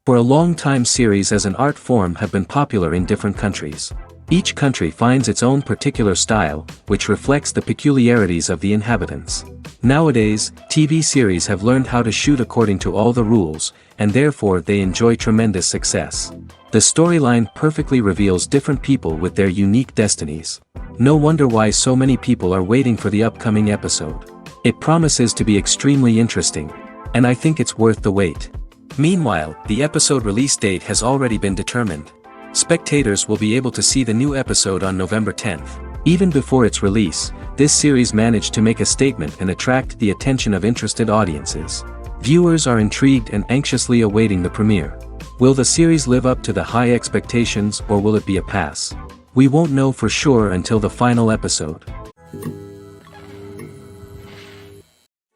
For a long time, series as an art form have been popular in different countries. Each country finds its own particular style, which reflects the peculiarities of the inhabitants. Nowadays, TV series have learned how to shoot according to all the rules, and therefore they enjoy tremendous success. The storyline perfectly reveals different people with their unique destinies. No wonder why so many people are waiting for the upcoming episode. It promises to be extremely interesting, and I think it's worth the wait. Meanwhile, the episode release date has already been determined. Spectators will be able to see the new episode on November 10th. Even before its release, this series managed to make a statement and attract the attention of interested audiences. Viewers are intrigued and anxiously awaiting the premiere. Will the series live up to the high expectations, or will it be a pass? We won't know for sure until the final episode.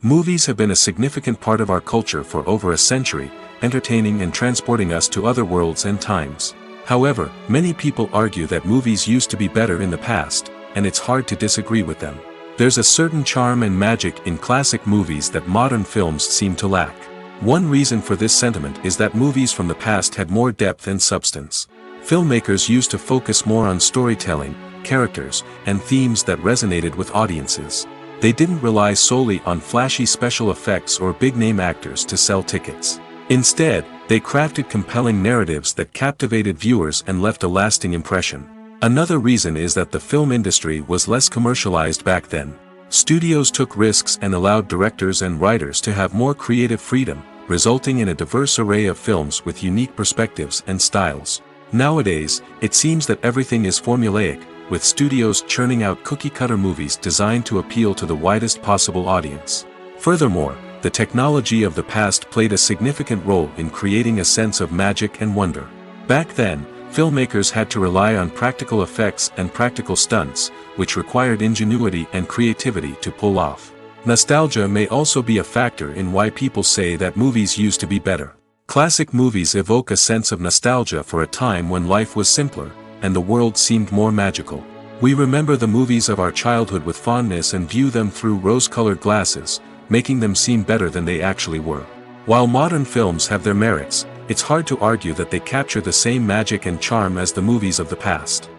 Movies have been a significant part of our culture for over a century, entertaining and transporting us to other worlds and times. However, many people argue that movies used to be better in the past, and it's hard to disagree with them. There's a certain charm and magic in classic movies that modern films seem to lack. One reason for this sentiment is that movies from the past had more depth and substance. Filmmakers used to focus more on storytelling, characters, and themes that resonated with audiences. They didn't rely solely on flashy special effects or big-name actors to sell tickets. Instead, they crafted compelling narratives that captivated viewers and left a lasting impression. Another reason is that the film industry was less commercialized back then. Studios took risks and allowed directors and writers to have more creative freedom, resulting in a diverse array of films with unique perspectives and styles. Nowadays, it seems that everything is formulaic, with studios churning out cookie-cutter movies designed to appeal to the widest possible audience. Furthermore, the technology of the past played a significant role in creating a sense of magic and wonder. Back then, filmmakers had to rely on practical effects and practical stunts, which required ingenuity and creativity to pull off. Nostalgia may also be a factor in why people say that movies used to be better. Classic movies evoke a sense of nostalgia for a time when life was simpler, and the world seemed more magical. We remember the movies of our childhood with fondness and view them through rose-colored glasses, making them seem better than they actually were. While modern films have their merits, it's hard to argue that they capture the same magic and charm as the movies of the past.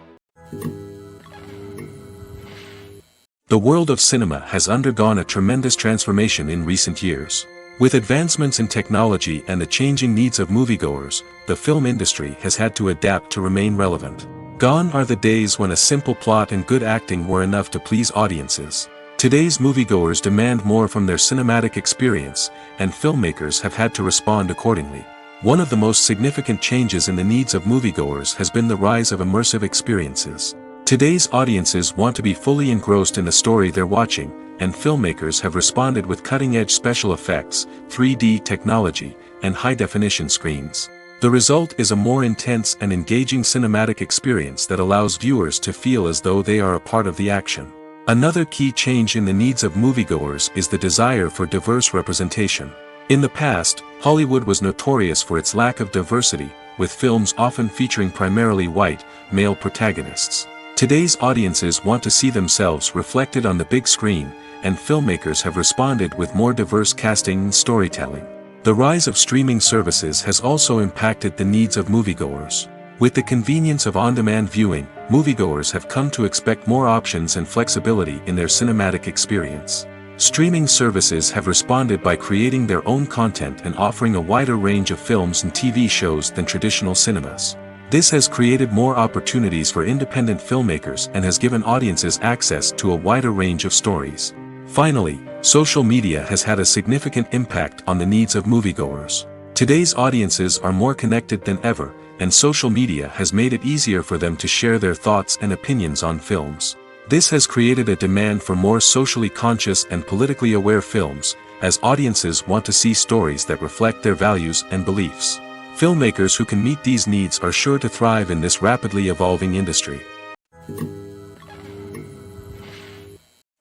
The world of cinema has undergone a tremendous transformation in recent years. With advancements in technology and the changing needs of moviegoers, the film industry has had to adapt to remain relevant. Gone are the days when a simple plot and good acting were enough to please audiences. Today's moviegoers demand more from their cinematic experience, and filmmakers have had to respond accordingly. One of the most significant changes in the needs of moviegoers has been the rise of immersive experiences. Today's audiences want to be fully engrossed in the story they're watching, and filmmakers have responded with cutting-edge special effects, 3D technology, and high-definition screens. The result is a more intense and engaging cinematic experience that allows viewers to feel as though they are a part of the action. Another key change in the needs of moviegoers is the desire for diverse representation. In the past, Hollywood was notorious for its lack of diversity, with films often featuring primarily white, male protagonists. Today's audiences want to see themselves reflected on the big screen, and filmmakers have responded with more diverse casting and storytelling. The rise of streaming services has also impacted the needs of moviegoers. With the convenience of on-demand viewing, moviegoers have come to expect more options and flexibility in their cinematic experience. Streaming services have responded by creating their own content and offering a wider range of films and TV shows than traditional cinemas. This has created more opportunities for independent filmmakers and has given audiences access to a wider range of stories. Finally, social media has had a significant impact on the needs of moviegoers. Today's audiences are more connected than ever, and social media has made it easier for them to share their thoughts and opinions on films. This has created a demand for more socially conscious and politically aware films, as audiences want to see stories that reflect their values and beliefs. Filmmakers who can meet these needs are sure to thrive in this rapidly evolving industry.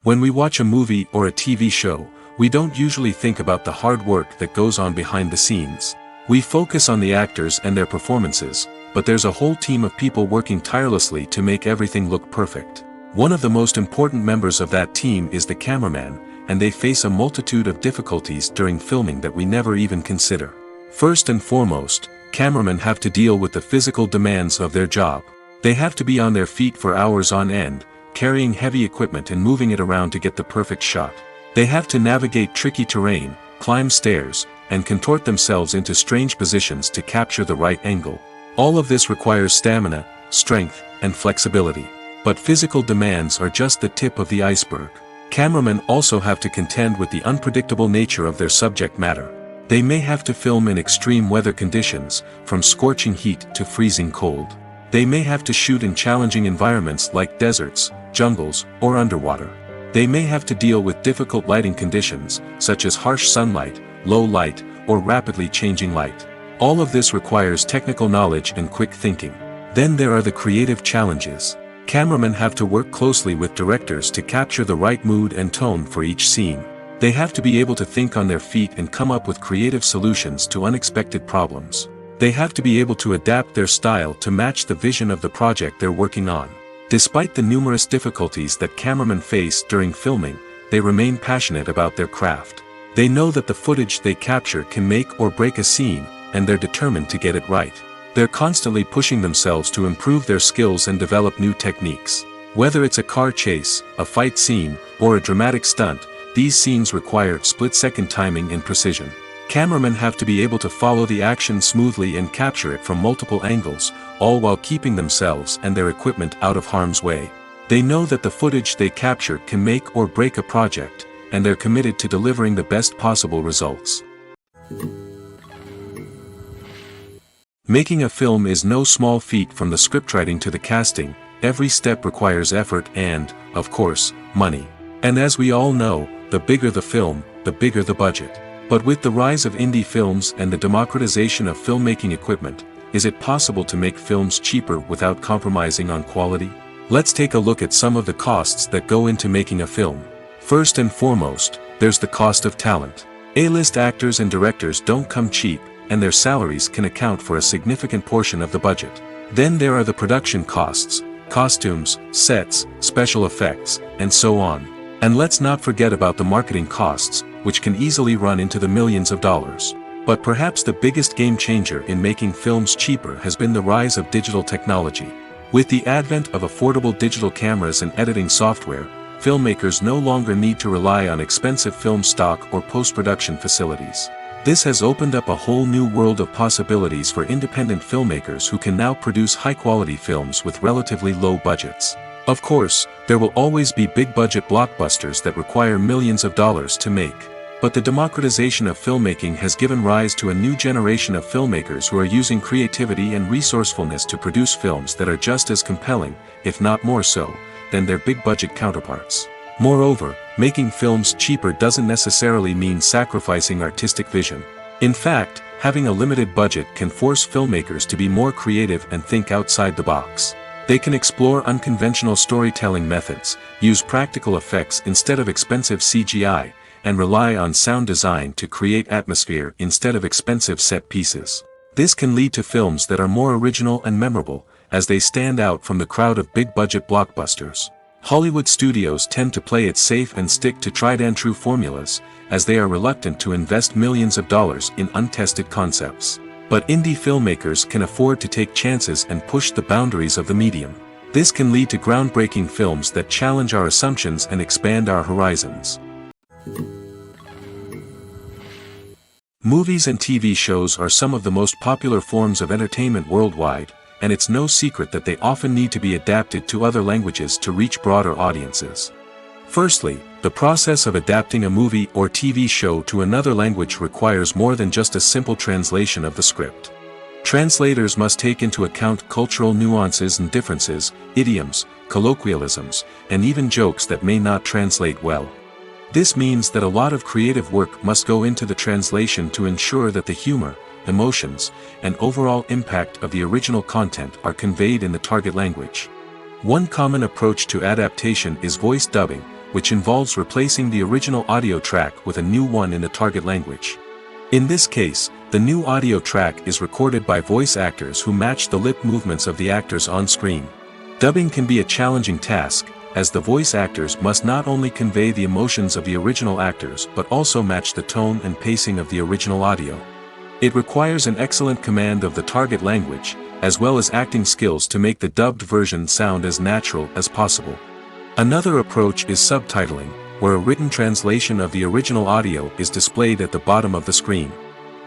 When we watch a movie or a TV show, we don't usually think about the hard work that goes on behind the scenes. We focus on the actors and their performances, but there's a whole team of people working tirelessly to make everything look perfect. One of the most important members of that team is the cameraman, and they face a multitude of difficulties during filming that we never even consider. First and foremost, cameramen have to deal with the physical demands of their job. They have to be on their feet for hours on end, carrying heavy equipment and moving it around to get the perfect shot. They have to navigate tricky terrain, climb stairs, and contort themselves into strange positions to capture the right angle. All of this requires stamina, strength, and flexibility. But physical demands are just the tip of the iceberg. Cameramen also have to contend with the unpredictable nature of their subject matter. They may have to film in extreme weather conditions, from scorching heat to freezing cold. They may have to shoot in challenging environments like deserts, jungles, or underwater. They may have to deal with difficult lighting conditions, such as harsh sunlight, low light, or rapidly changing light. All of this requires technical knowledge and quick thinking. Then there are the creative challenges. Cameramen have to work closely with directors to capture the right mood and tone for each scene. They have to be able to think on their feet and come up with creative solutions to unexpected problems. They have to be able to adapt their style to match the vision of the project they're working on. Despite the numerous difficulties that cameramen face during filming, they remain passionate about their craft. They know that the footage they capture can make or break a scene, and they're determined to get it right. They're constantly pushing themselves to improve their skills and develop new techniques. Whether it's a car chase, a fight scene, or a dramatic stunt, these scenes require split-second timing and precision. Cameramen have to be able to follow the action smoothly and capture it from multiple angles, all while keeping themselves and their equipment out of harm's way. They know that the footage they capture can make or break a project, and they're committed to delivering the best possible results. Making a film is no small feat. From the scriptwriting to the casting, every step requires effort and, of course, money. And as we all know, the bigger the film, the bigger the budget. But with the rise of indie films and the democratization of filmmaking equipment, is it possible to make films cheaper without compromising on quality? Let's take a look at some of the costs that go into making a film. First and foremost, there's the cost of talent. A-list actors and directors don't come cheap, and their salaries can account for a significant portion of the budget. Then there are the production costs, costumes, sets, special effects, and so on. And let's not forget about the marketing costs, which can easily run into the millions of dollars. But perhaps the biggest game changer in making films cheaper has been the rise of digital technology. With the advent of affordable digital cameras and editing software, filmmakers no longer need to rely on expensive film stock or post-production facilities. This has opened up a whole new world of possibilities for independent filmmakers who can now produce high-quality films with relatively low budgets. Of course, there will always be big-budget blockbusters that require millions of dollars to make. But the democratization of filmmaking has given rise to a new generation of filmmakers who are using creativity and resourcefulness to produce films that are just as compelling, if not more so, than their big-budget counterparts. Moreover, making films cheaper doesn't necessarily mean sacrificing artistic vision. In fact, having a limited budget can force filmmakers to be more creative and think outside the box. They can explore unconventional storytelling methods, use practical effects instead of expensive CGI, and rely on sound design to create atmosphere instead of expensive set pieces. This can lead to films that are more original and memorable, as they stand out from the crowd of big-budget blockbusters. Hollywood studios tend to play it safe and stick to tried-and-true formulas, as they are reluctant to invest millions of dollars in untested concepts. But indie filmmakers can afford to take chances and push the boundaries of the medium. This can lead to groundbreaking films that challenge our assumptions and expand our horizons. Movies and TV shows are some of the most popular forms of entertainment worldwide, and it's no secret that they often need to be adapted to other languages to reach broader audiences. Firstly, the process of adapting a movie or TV show to another language requires more than just a simple translation of the script. Translators must take into account cultural nuances and differences, idioms, colloquialisms, and even jokes that may not translate well. This means that a lot of creative work must go into the translation to ensure that the humor, emotions, and overall impact of the original content are conveyed in the target language. One common approach to adaptation is voice dubbing, which involves replacing the original audio track with a new one in the target language. In this case, the new audio track is recorded by voice actors who match the lip movements of the actors on screen. Dubbing can be a challenging task, as the voice actors must not only convey the emotions of the original actors but also match the tone and pacing of the original audio. It requires an excellent command of the target language, as well as acting skills to make the dubbed version sound as natural as possible. Another approach is subtitling, where a written translation of the original audio is displayed at the bottom of the screen.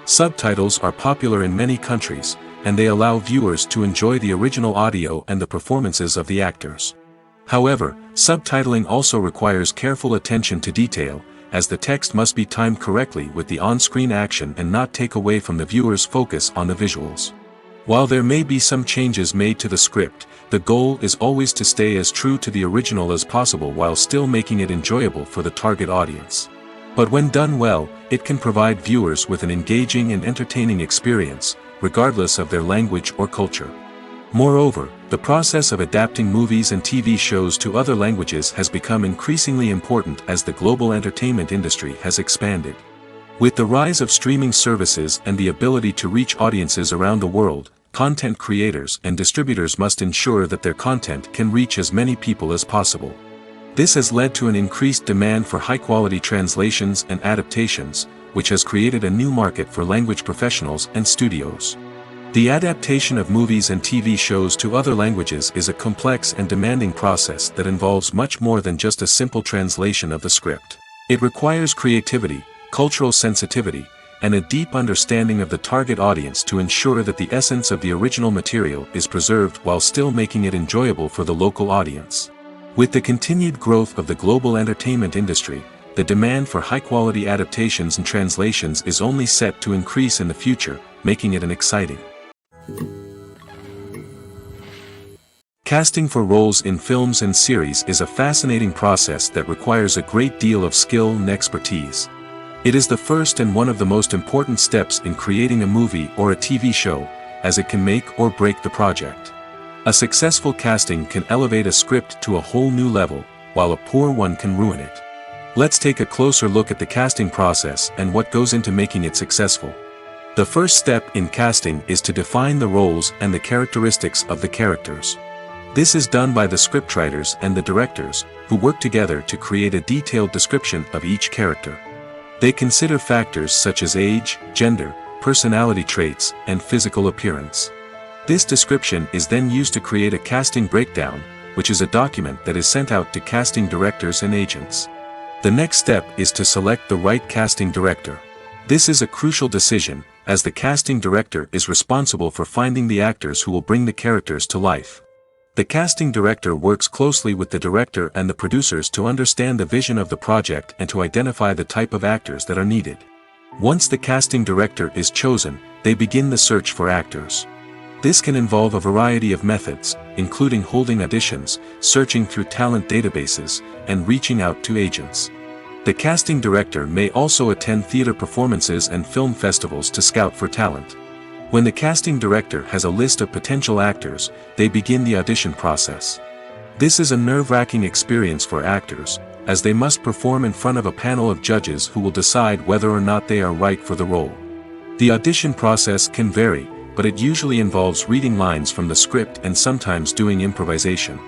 Subtitles are popular in many countries, and they allow viewers to enjoy the original audio and the performances of the actors. However, subtitling also requires careful attention to detail, as the text must be timed correctly with the on-screen action and not take away from the viewer's focus on the visuals. While there may be some changes made to the script, the goal is always to stay as true to the original as possible while still making it enjoyable for the target audience. But when done well, it can provide viewers with an engaging and entertaining experience, regardless of their language or culture. Moreover, the process of adapting movies and TV shows to other languages has become increasingly important as the global entertainment industry has expanded. With the rise of streaming services and the ability to reach audiences around the world, content creators and distributors must ensure that their content can reach as many people as possible. This has led to an increased demand for high-quality translations and adaptations, which has created a new market for language professionals and studios. The adaptation of movies and TV shows to other languages is a complex and demanding process that involves much more than just a simple translation of the script. It requires creativity, cultural sensitivity, and a deep understanding of the target audience to ensure that the essence of the original material is preserved while still making it enjoyable for the local audience. With the continued growth of the global entertainment industry, the demand for high-quality adaptations and translations is only set to increase in the future, making it an exciting. Casting for roles in films and series is a fascinating process that requires a great deal of skill and expertise. It is the first and one of the most important steps in creating a movie or a TV show, as it can make or break the project. A successful casting can elevate a script to a whole new level, while a poor one can ruin it. Let's take a closer look at the casting process and what goes into making it successful. The first step in casting is to define the roles and the characteristics of the characters. This is done by the scriptwriters and the directors, who work together to create a detailed description of each character. They consider factors such as age, gender, personality traits, and physical appearance. This description is then used to create a casting breakdown, which is a document that is sent out to casting directors and agents. The next step is to select the right casting director. This is a crucial decision, as the casting director is responsible for finding the actors who will bring the characters to life. The casting director works closely with the director and the producers to understand the vision of the project and to identify the type of actors that are needed. Once the casting director is chosen, they begin the search for actors. This can involve a variety of methods, including holding auditions, searching through talent databases, and reaching out to agents. The casting director may also attend theater performances and film festivals to scout for talent. When the casting director has a list of potential actors, they begin the audition process. This is a nerve-wracking experience for actors, as they must perform in front of a panel of judges who will decide whether or not they are right for the role. The audition process can vary, but it usually involves reading lines from the script and sometimes doing improvisation.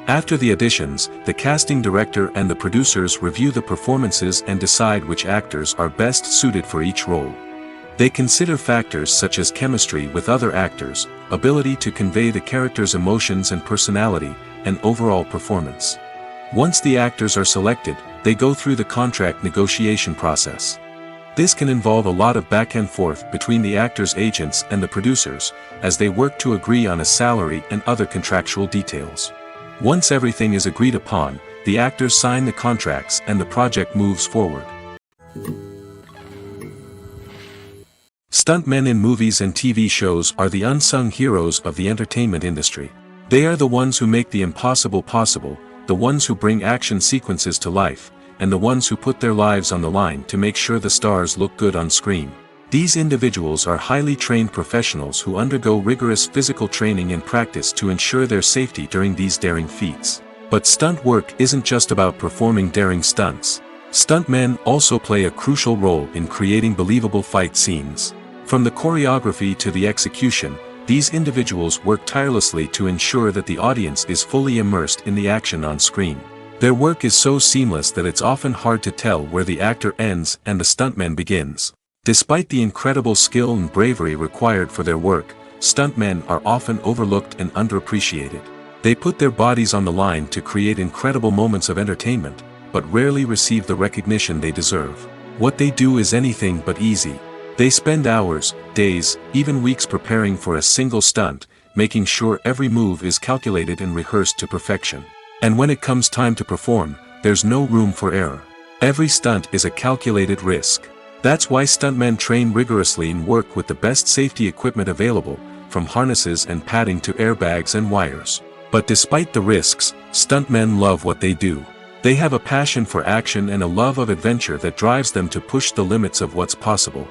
After the auditions, the casting director and the producers review the performances and decide which actors are best suited for each role. They consider factors such as chemistry with other actors, ability to convey the character's emotions and personality, and overall performance. Once the actors are selected, they go through the contract negotiation process. This can involve a lot of back and forth between the actors' agents and the producers, as they work to agree on a salary and other contractual details. Once everything is agreed upon, the actors sign the contracts and the project moves forward. Stuntmen in movies and TV shows are the unsung heroes of the entertainment industry. They are the ones who make the impossible possible, the ones who bring action sequences to life, and the ones who put their lives on the line to make sure the stars look good on screen. These individuals are highly trained professionals who undergo rigorous physical training and practice to ensure their safety during these daring feats. But stunt work isn't just about performing daring stunts. Stuntmen also play a crucial role in creating believable fight scenes. From the choreography to the execution, these individuals work tirelessly to ensure that the audience is fully immersed in the action on screen. Their work is so seamless that it's often hard to tell where the actor ends and the stuntman begins. Despite the incredible skill and bravery required for their work, stuntmen are often overlooked and underappreciated. They put their bodies on the line to create incredible moments of entertainment, but rarely receive the recognition they deserve. What they do is anything but easy. They spend hours, days, even weeks preparing for a single stunt, making sure every move is calculated and rehearsed to perfection. And when it comes time to perform, there's no room for error. Every stunt is a calculated risk. That's why stuntmen train rigorously and work with the best safety equipment available, from harnesses and padding to airbags and wires. But despite the risks, stuntmen love what they do. They have a passion for action and a love of adventure that drives them to push the limits of what's possible.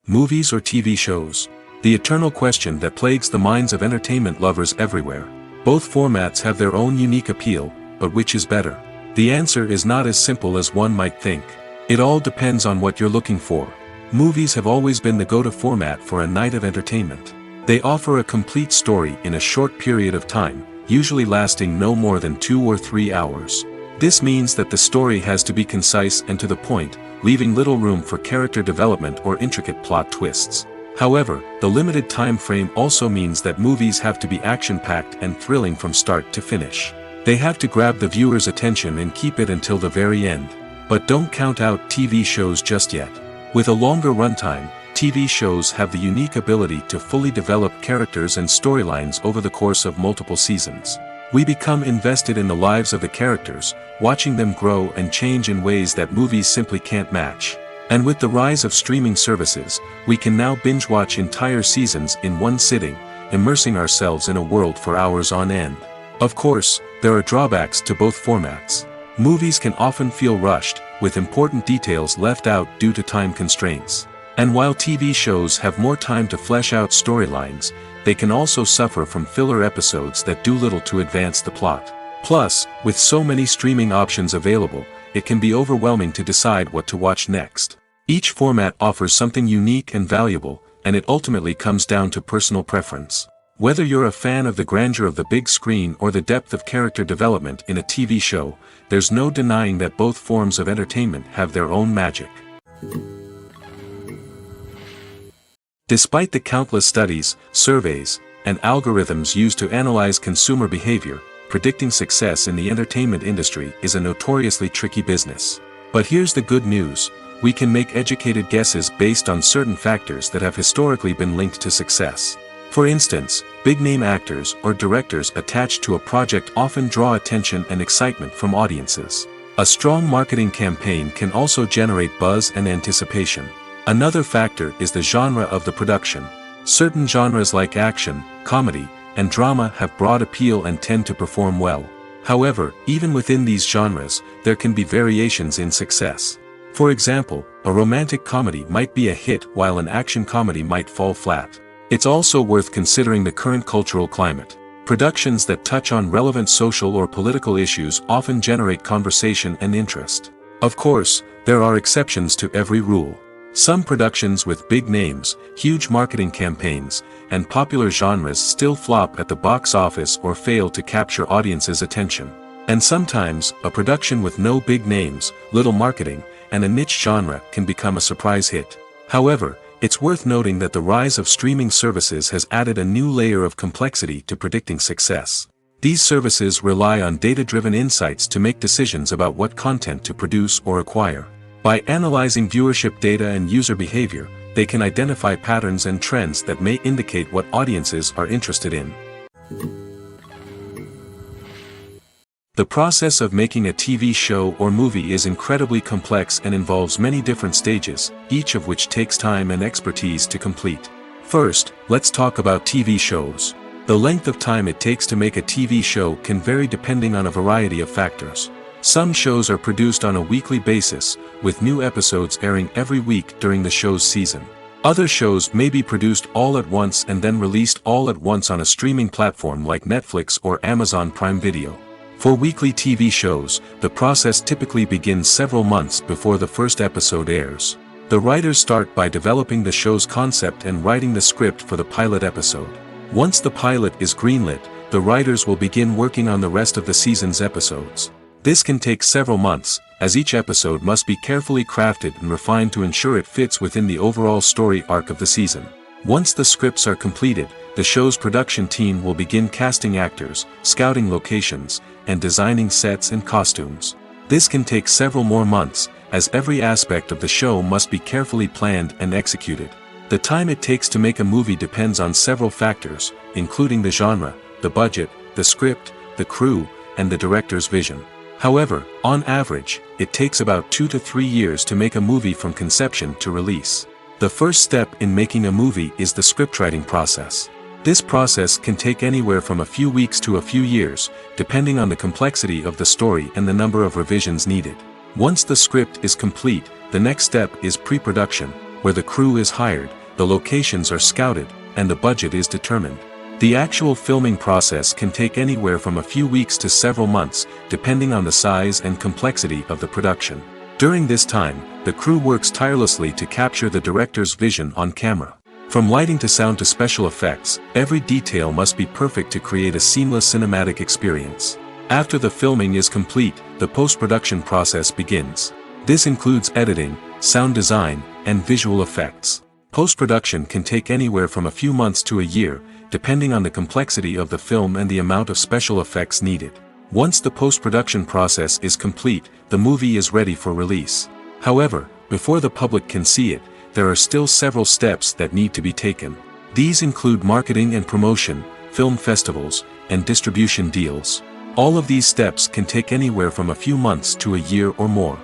Movies or TV shows? The eternal question that plagues the minds of entertainment lovers everywhere. Both formats have their own unique appeal, but which is better? The answer is not as simple as one might think. It all depends on what you're looking for. Movies have always been the go-to format for a night of entertainment. They offer a complete story in a short period of time, usually lasting no more than 2 or 3 hours. This means that the story has to be concise and to the point, leaving little room for character development or intricate plot twists. However, the limited time frame also means that movies have to be action-packed and thrilling from start to finish. They have to grab the viewer's attention and keep it until the very end. But don't count out TV shows just yet. With a longer runtime, TV shows have the unique ability to fully develop characters and storylines over the course of multiple seasons. We become invested in the lives of the characters, watching them grow and change in ways that movies simply can't match. And with the rise of streaming services, we can now binge-watch entire seasons in one sitting, immersing ourselves in a world for hours on end. Of course, there are drawbacks to both formats. Movies can often feel rushed, with important details left out due to time constraints. And while TV shows have more time to flesh out storylines, they can also suffer from filler episodes that do little to advance the plot. Plus, with so many streaming options available, it can be overwhelming to decide what to watch next. Each format offers something unique and valuable, and it ultimately comes down to personal preference. Whether you're a fan of the grandeur of the big screen or the depth of character development in a TV show, there's no denying that both forms of entertainment have their own magic. Despite the countless studies, surveys, and algorithms used to analyze consumer behavior, predicting success in the entertainment industry is a notoriously tricky business. But here's the good news: we can make educated guesses based on certain factors that have historically been linked to success. For instance, big-name actors or directors attached to a project often draw attention and excitement from audiences. A strong marketing campaign can also generate buzz and anticipation. Another factor is the genre of the production. Certain genres like action, comedy, and drama have broad appeal and tend to perform well. However, even within these genres, there can be variations in success. For example, a romantic comedy might be a hit while an action comedy might fall flat. It's also worth considering the current cultural climate. Productions that touch on relevant social or political issues often generate conversation and interest. Of course, there are exceptions to every rule. Some productions with big names, huge marketing campaigns, and popular genres still flop at the box office or fail to capture audiences' attention. And sometimes, a production with no big names, little marketing, and a niche genre can become a surprise hit. However, it's worth noting that the rise of streaming services has added a new layer of complexity to predicting success. These services rely on data-driven insights to make decisions about what content to produce or acquire. By analyzing viewership data and user behavior, they can identify patterns and trends that may indicate what audiences are interested in. The process of making a TV show or movie is incredibly complex and involves many different stages, each of which takes time and expertise to complete. First, let's talk about TV shows. The length of time it takes to make a TV show can vary depending on a variety of factors. Some shows are produced on a weekly basis, with new episodes airing every week during the show's season. Other shows may be produced all at once and then released all at once on a streaming platform like Netflix or Amazon Prime Video. For weekly TV shows, the process typically begins several months before the first episode airs. The writers start by developing the show's concept and writing the script for the pilot episode. Once the pilot is greenlit, the writers will begin working on the rest of the season's episodes. This can take several months, as each episode must be carefully crafted and refined to ensure it fits within the overall story arc of the season. Once the scripts are completed, the show's production team will begin casting actors, scouting locations, and designing sets and costumes. This can take several more months, as every aspect of the show must be carefully planned and executed. The time it takes to make a movie depends on several factors, including the genre, the budget, the script, the crew, and the director's vision. However, on average, it takes about 2 to 3 years to make a movie from conception to release. The first step in making a movie is the scriptwriting process. This process can take anywhere from a few weeks to a few years, depending on the complexity of the story and the number of revisions needed. Once the script is complete, the next step is pre-production, where the crew is hired, the locations are scouted, and the budget is determined. The actual filming process can take anywhere from a few weeks to several months, depending on the size and complexity of the production. During this time, the crew works tirelessly to capture the director's vision on camera. From lighting to sound to special effects, every detail must be perfect to create a seamless cinematic experience. After the filming is complete, the post-production process begins. This includes editing, sound design, and visual effects. Post-production can take anywhere from a few months to a year, depending on the complexity of the film and the amount of special effects needed. Once the post-production process is complete, the movie is ready for release. However, before the public can see it, there are still several steps that need to be taken. These include marketing and promotion, film festivals, and distribution deals. All of these steps can take anywhere from a few months to a year or more.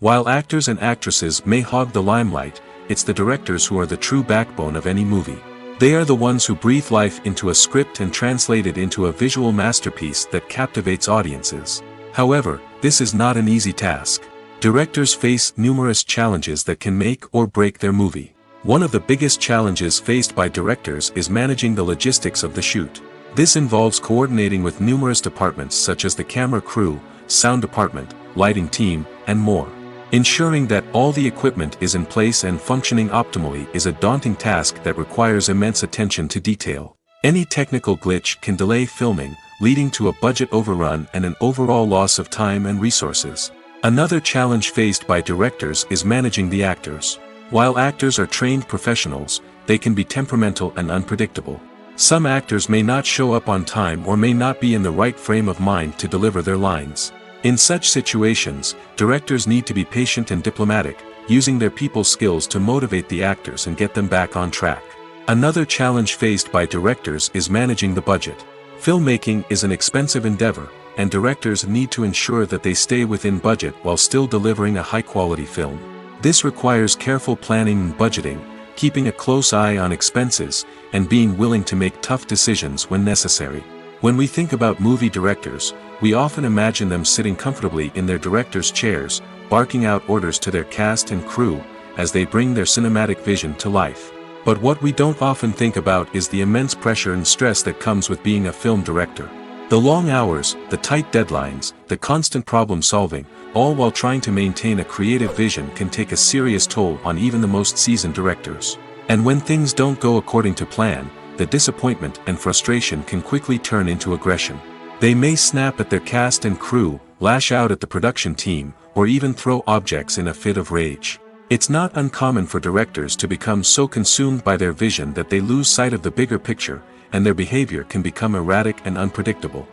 While actors and actresses may hog the limelight, it's the directors who are the true backbone of any movie. They are the ones who breathe life into a script and translate it into a visual masterpiece that captivates audiences. However, this is not an easy task. Directors face numerous challenges that can make or break their movie. One of the biggest challenges faced by directors is managing the logistics of the shoot. This involves coordinating with numerous departments such as the camera crew, sound department, lighting team, and more. Ensuring that all the equipment is in place and functioning optimally is a daunting task that requires immense attention to detail. Any technical glitch can delay filming, leading to a budget overrun and an overall loss of time and resources. Another challenge faced by directors is managing the actors. While actors are trained professionals, they can be temperamental and unpredictable. Some actors may not show up on time or may not be in the right frame of mind to deliver their lines. In such situations, directors need to be patient and diplomatic, using their people skills to motivate the actors and get them back on track. Another challenge faced by directors is managing the budget. Filmmaking is an expensive endeavor, and directors need to ensure that they stay within budget while still delivering a high-quality film. This requires careful planning and budgeting, keeping a close eye on expenses, and being willing to make tough decisions when necessary. When we think about movie directors, we often imagine them sitting comfortably in their director's chairs, barking out orders to their cast and crew, as they bring their cinematic vision to life. But what we don't often think about is the immense pressure and stress that comes with being a film director. The long hours, the tight deadlines, the constant problem solving, all while trying to maintain a creative vision can take a serious toll on even the most seasoned directors. And when things don't go according to plan, the disappointment and frustration can quickly turn into aggression. They may snap at their cast and crew, lash out at the production team, or even throw objects in a fit of rage. It's not uncommon for directors to become so consumed by their vision that they lose sight of the bigger picture, and their behavior can become erratic and unpredictable.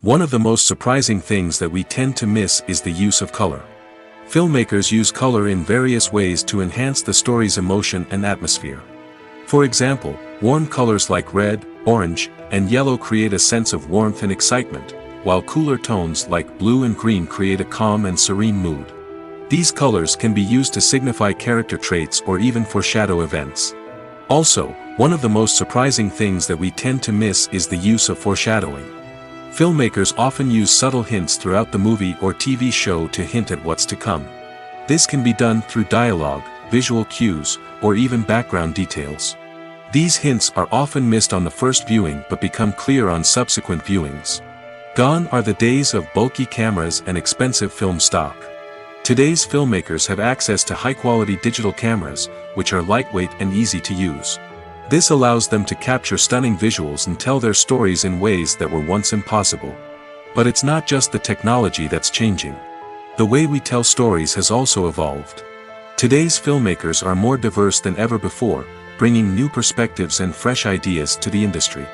One of the most surprising things that we tend to miss is the use of color. Filmmakers use color in various ways to enhance the story's emotion and atmosphere. For example, warm colors like red, orange, and yellow create a sense of warmth and excitement, while cooler tones like blue and green create a calm and serene mood. These colors can be used to signify character traits or even foreshadow events. Also, one of the most surprising things that we tend to miss is the use of foreshadowing. Filmmakers often use subtle hints throughout the movie or TV show to hint at what's to come. This can be done through dialogue, visual cues, or even background details. These hints are often missed on the first viewing but become clear on subsequent viewings. Gone are the days of bulky cameras and expensive film stock. Today's filmmakers have access to high-quality digital cameras, which are lightweight and easy to use. This allows them to capture stunning visuals and tell their stories in ways that were once impossible. But it's not just the technology that's changing. The way we tell stories has also evolved. Today's filmmakers are more diverse than ever before, bringing new perspectives and fresh ideas to the industry.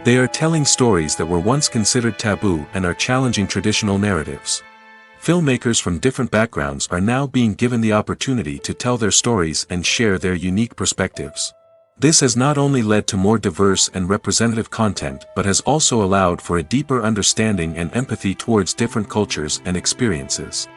They are telling stories that were once considered taboo and are challenging traditional narratives. Filmmakers from different backgrounds are now being given the opportunity to tell their stories and share their unique perspectives. This has not only led to more diverse and representative content but has also allowed for a deeper understanding and empathy towards different cultures and experiences.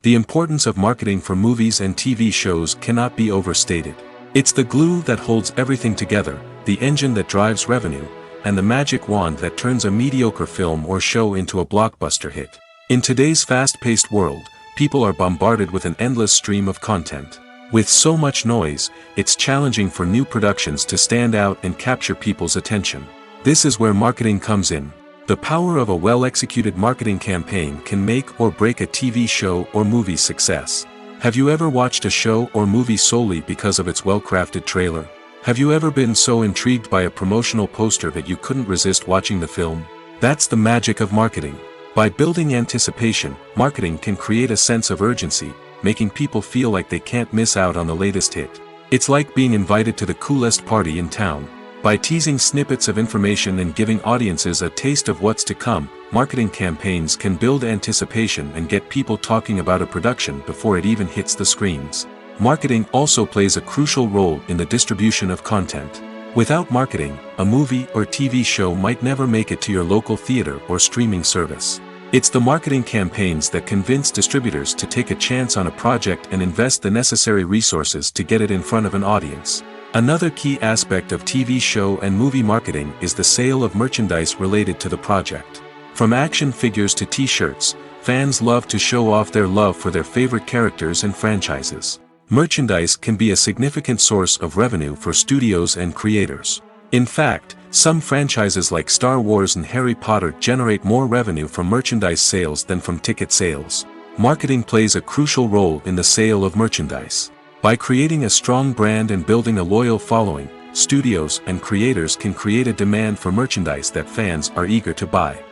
The importance of marketing for movies and TV shows cannot be overstated. It's the glue that holds everything together, the engine that drives revenue, and the magic wand that turns a mediocre film or show into a blockbuster hit. In today's fast-paced world, people are bombarded with an endless stream of content. With so much noise, it's challenging for new productions to stand out and capture people's attention. This is where marketing comes in. The power of a well-executed marketing campaign can make or break a TV show or movie's success. Have you ever watched a show or movie solely because of its well-crafted trailer? Have you ever been so intrigued by a promotional poster that you couldn't resist watching the film? That's the magic of marketing. By building anticipation, marketing can create a sense of urgency, making people feel like they can't miss out on the latest hit. It's like being invited to the coolest party in town. By teasing snippets of information and giving audiences a taste of what's to come, marketing campaigns can build anticipation and get people talking about a production before it even hits the screens. Marketing also plays a crucial role in the distribution of content. Without marketing, a movie or TV show might never make it to your local theater or streaming service. It's the marketing campaigns that convince distributors to take a chance on a project and invest the necessary resources to get it in front of an audience. Another key aspect of TV show and movie marketing is the sale of merchandise related to the project. From action figures to t-shirts, fans love to show off their love for their favorite characters and franchises. Merchandise can be a significant source of revenue for studios and creators. In fact, some franchises like Star Wars and Harry Potter generate more revenue from merchandise sales than from ticket sales. Marketing plays a crucial role in the sale of merchandise. By creating a strong brand and building a loyal following, studios and creators can create a demand for merchandise that fans are eager to buy.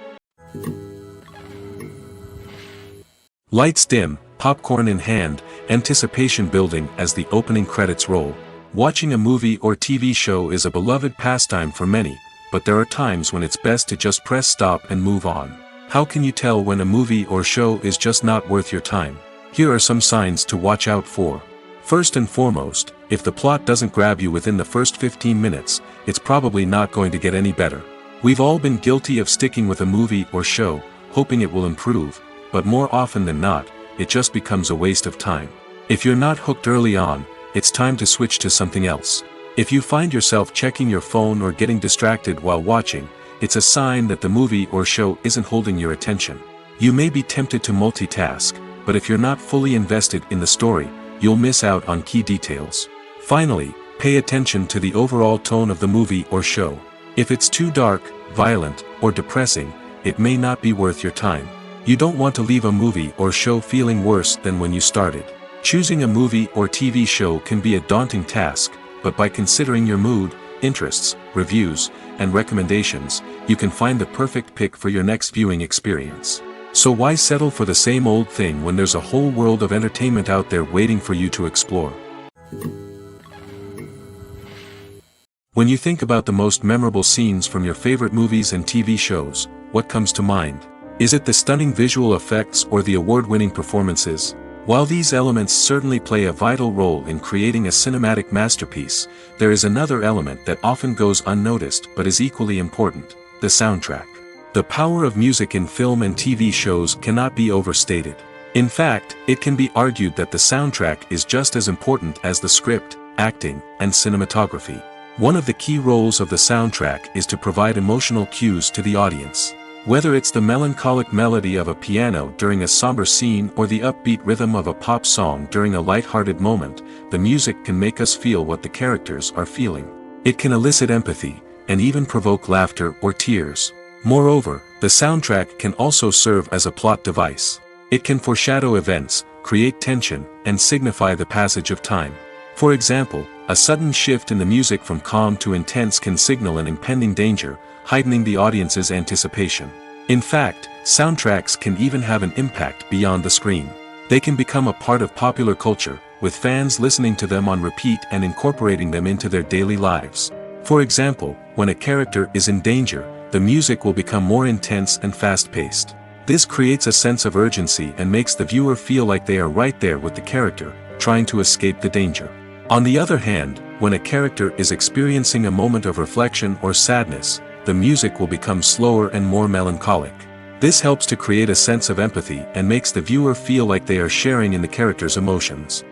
Lights dim, popcorn in hand, anticipation building as the opening credits roll. Watching a movie or TV show is a beloved pastime for many, but there are times when it's best to just press stop and move on. How can you tell when a movie or show is just not worth your time? Here are some signs to watch out for. First and foremost, if the plot doesn't grab you within the first 15 minutes, it's probably not going to get any better. We've all been guilty of sticking with a movie or show, hoping it will improve, but more often than not, it just becomes a waste of time. If you're not hooked early on, it's time to switch to something else. If you find yourself checking your phone or getting distracted while watching, it's a sign that the movie or show isn't holding your attention. You may be tempted to multitask, but if you're not fully invested in the story, you'll miss out on key details. Finally, pay attention to the overall tone of the movie or show. If it's too dark, violent, or depressing, it may not be worth your time. You don't want to leave a movie or show feeling worse than when you started. Choosing a movie or TV show can be a daunting task, but by considering your mood, interests, reviews, and recommendations, you can find the perfect pick for your next viewing experience. So why settle for the same old thing when there's a whole world of entertainment out there waiting for you to explore? When you think about the most memorable scenes from your favorite movies and TV shows, what comes to mind? Is it the stunning visual effects or the award-winning performances? While these elements certainly play a vital role in creating a cinematic masterpiece, there is another element that often goes unnoticed but is equally important: the soundtrack. The power of music in film and TV shows cannot be overstated. In fact, it can be argued that the soundtrack is just as important as the script, acting, and cinematography. One of the key roles of the soundtrack is to provide emotional cues to the audience. Whether it's the melancholic melody of a piano during a somber scene or the upbeat rhythm of a pop song during a light-hearted moment, the music can make us feel what the characters are feeling. It can elicit empathy, and even provoke laughter or tears. Moreover, the soundtrack can also serve as a plot device. It can foreshadow events, create tension, and signify the passage of time. For example, a sudden shift in the music from calm to intense can signal an impending danger, heightening the audience's anticipation. In fact, soundtracks can even have an impact beyond the screen. They can become a part of popular culture, with fans listening to them on repeat and incorporating them into their daily lives. For example, when a character is in danger, the music will become more intense and fast-paced. This creates a sense of urgency and makes the viewer feel like they are right there with the character, trying to escape the danger. On the other hand, when a character is experiencing a moment of reflection or sadness, the music will become slower and more melancholic. This helps to create a sense of empathy and makes the viewer feel like they are sharing in the character's emotions.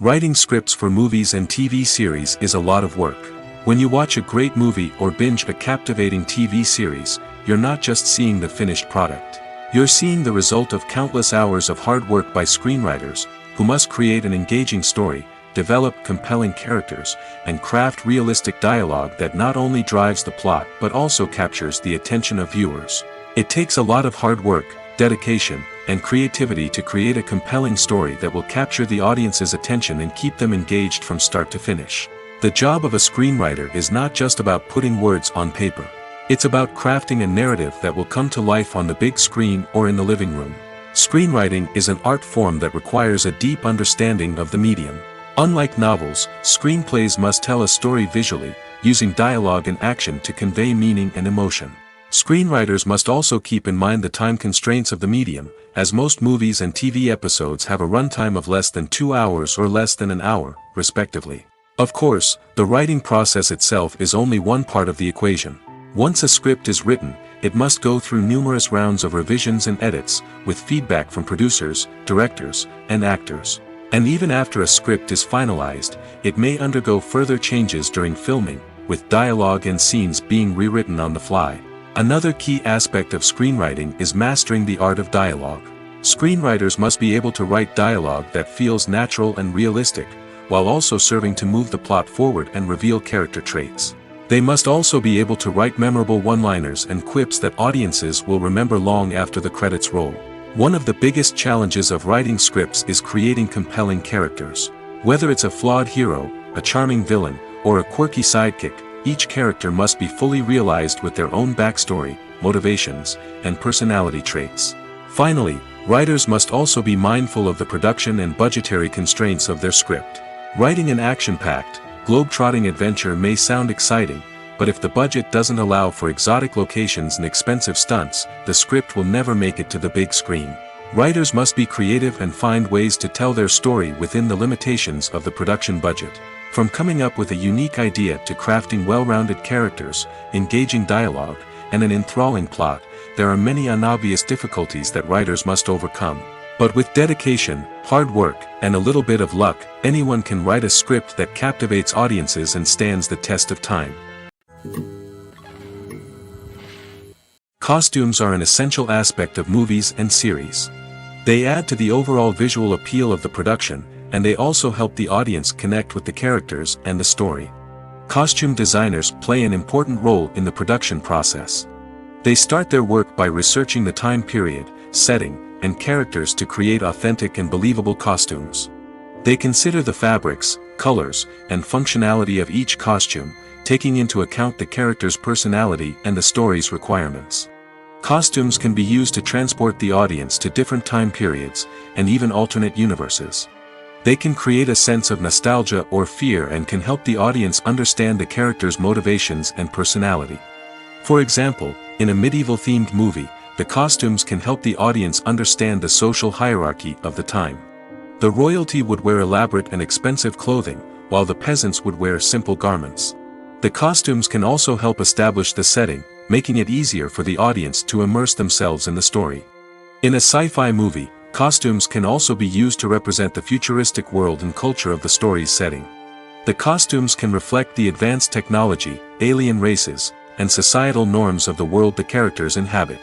Writing scripts for movies and TV series is a lot of work. When you watch a great movie or binge a captivating TV series, you're not just seeing the finished product. You're seeing the result of countless hours of hard work by screenwriters, who must create an engaging story, develop compelling characters, and craft realistic dialogue that not only drives the plot but also captures the attention of viewers. It takes a lot of hard work, dedication, and creativity to create a compelling story that will capture the audience's attention and keep them engaged from start to finish. The job of a screenwriter is not just about putting words on paper. It's about crafting a narrative that will come to life on the big screen or in the living room. Screenwriting is an art form that requires a deep understanding of the medium. Unlike novels, screenplays must tell a story visually, using dialogue and action to convey meaning and emotion. Screenwriters must also keep in mind the time constraints of the medium, as most movies and TV episodes have a runtime of less than 2 hours or less than an hour, respectively. Of course, the writing process itself is only one part of the equation. Once a script is written, it must go through numerous rounds of revisions and edits, with feedback from producers, directors, and actors. And even after a script is finalized, it may undergo further changes during filming, with dialogue and scenes being rewritten on the fly. Another key aspect of screenwriting is mastering the art of dialogue. Screenwriters must be able to write dialogue that feels natural and realistic, while also serving to move the plot forward and reveal character traits. They must also be able to write memorable one-liners and quips that audiences will remember long after the credits roll. One of the biggest challenges of writing scripts is creating compelling characters. Whether it's a flawed hero, a charming villain, or a quirky sidekick, each character must be fully realized with their own backstory, motivations, and personality traits. Finally, writers must also be mindful of the production and budgetary constraints of their script. Writing an action-packed, globe-trotting adventure may sound exciting, but if the budget doesn't allow for exotic locations and expensive stunts, the script will never make it to the big screen. Writers must be creative and find ways to tell their story within the limitations of the production budget. From coming up with a unique idea to crafting well-rounded characters, engaging dialogue, and an enthralling plot, there are many unobvious difficulties that writers must overcome. But with dedication, hard work, and a little bit of luck, anyone can write a script that captivates audiences and stands the test of time. Costumes are an essential aspect of movies and series. They add to the overall visual appeal of the production, and they also help the audience connect with the characters and the story. Costume designers play an important role in the production process. They start their work by researching the time period, setting, and characters to create authentic and believable costumes. They consider the fabrics, colors, and functionality of each costume, taking into account the character's personality and the story's requirements. Costumes can be used to transport the audience to different time periods, and even alternate universes. They can create a sense of nostalgia or fear and can help the audience understand the character's motivations and personality. For example, in a medieval-themed movie, the costumes can help the audience understand the social hierarchy of the time. The royalty would wear elaborate and expensive clothing, while the peasants would wear simple garments. The costumes can also help establish the setting, making it easier for the audience to immerse themselves in the story. In a sci-fi movie, costumes can also be used to represent the futuristic world and culture of the story's setting. The costumes can reflect the advanced technology, alien races, and societal norms of the world the characters inhabit.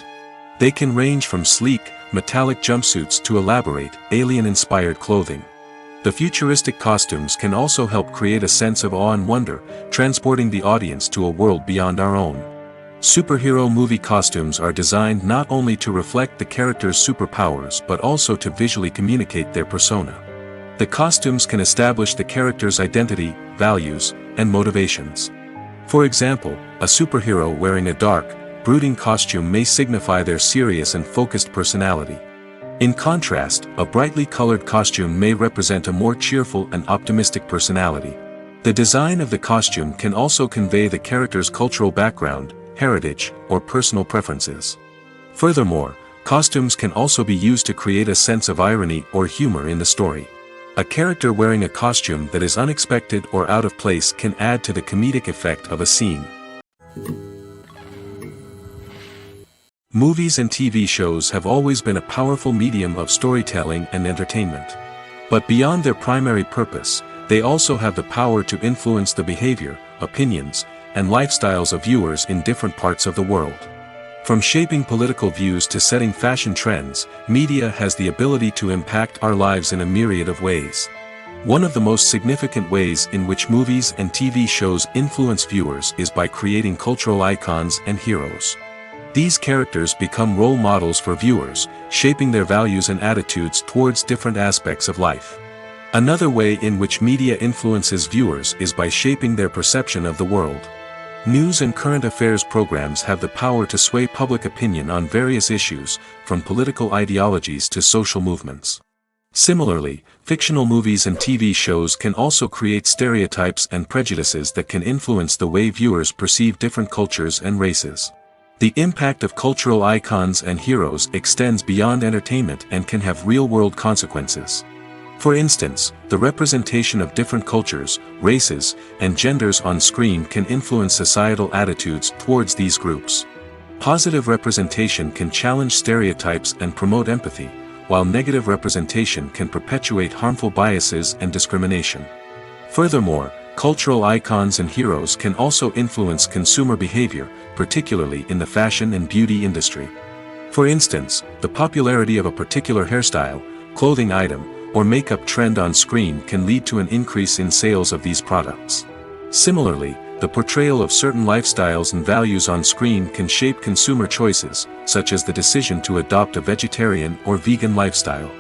They can range from sleek, metallic jumpsuits to elaborate, alien-inspired clothing. The futuristic costumes can also help create a sense of awe and wonder, transporting the audience to a world beyond our own. Superhero movie costumes are designed not only to reflect the character's superpowers but also to visually communicate their persona. The costumes can establish the character's identity, values, and motivations. For example, a superhero wearing a dark, brooding costume may signify their serious and focused personality. In contrast, a brightly colored costume may represent a more cheerful and optimistic personality. The design of the costume can also convey the character's cultural background, heritage, or personal preferences. Furthermore, costumes can also be used to create a sense of irony or humor in the story. A character wearing a costume that is unexpected or out of place can add to the comedic effect of a scene. Movies and TV shows have always been a powerful medium of storytelling and entertainment. But beyond their primary purpose, they also have the power to influence the behavior, opinions, and lifestyles of viewers in different parts of the world. From shaping political views to setting fashion trends, media has the ability to impact our lives in a myriad of ways. One of the most significant ways in which movies and TV shows influence viewers is by creating cultural icons and heroes. These characters become role models for viewers, shaping their values and attitudes towards different aspects of life. Another way in which media influences viewers is by shaping their perception of the world. News and current affairs programs have the power to sway public opinion on various issues, from political ideologies to social movements. Similarly, fictional movies and TV shows can also create stereotypes and prejudices that can influence the way viewers perceive different cultures and races. The impact of cultural icons and heroes extends beyond entertainment and can have real-world consequences. For instance, the representation of different cultures, races, and genders on screen can influence societal attitudes towards these groups. Positive representation can challenge stereotypes and promote empathy, while negative representation can perpetuate harmful biases and discrimination. Furthermore, cultural icons and heroes can also influence consumer behavior, particularly in the fashion and beauty industry. For instance, the popularity of a particular hairstyle, clothing item, or makeup trend on screen can lead to an increase in sales of these products. Similarly, the portrayal of certain lifestyles and values on screen can shape consumer choices, such as the decision to adopt a vegetarian or vegan lifestyle.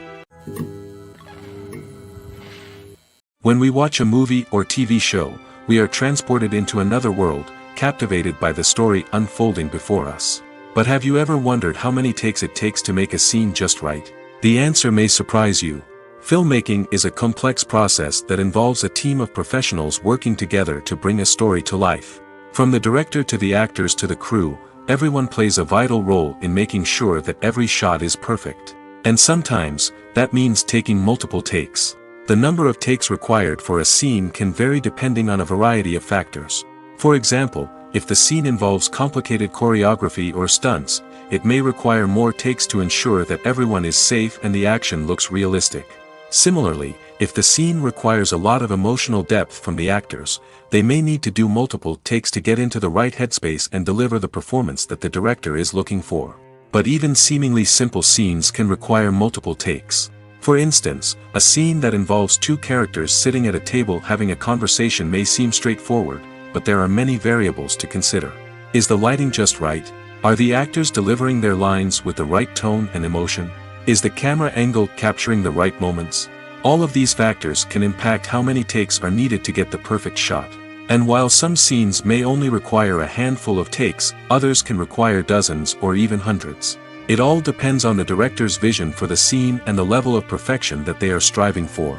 When we watch a movie or TV show, we are transported into another world, captivated by the story unfolding before us. But have you ever wondered how many takes it takes to make a scene just right? The answer may surprise you. Filmmaking is a complex process that involves a team of professionals working together to bring a story to life. From the director to the actors to the crew, everyone plays a vital role in making sure that every shot is perfect. And sometimes, that means taking multiple takes. The number of takes required for a scene can vary depending on a variety of factors. For example, if the scene involves complicated choreography or stunts, it may require more takes to ensure that everyone is safe and the action looks realistic. Similarly, if the scene requires a lot of emotional depth from the actors, they may need to do multiple takes to get into the right headspace and deliver the performance that the director is looking for. But even seemingly simple scenes can require multiple takes. For instance, a scene that involves two characters sitting at a table having a conversation may seem straightforward, but there are many variables to consider. Is the lighting just right? Are the actors delivering their lines with the right tone and emotion? Is the camera angle capturing the right moments? All of these factors can impact how many takes are needed to get the perfect shot. And while some scenes may only require a handful of takes, others can require dozens or even hundreds. It all depends on the director's vision for the scene and the level of perfection that they are striving for.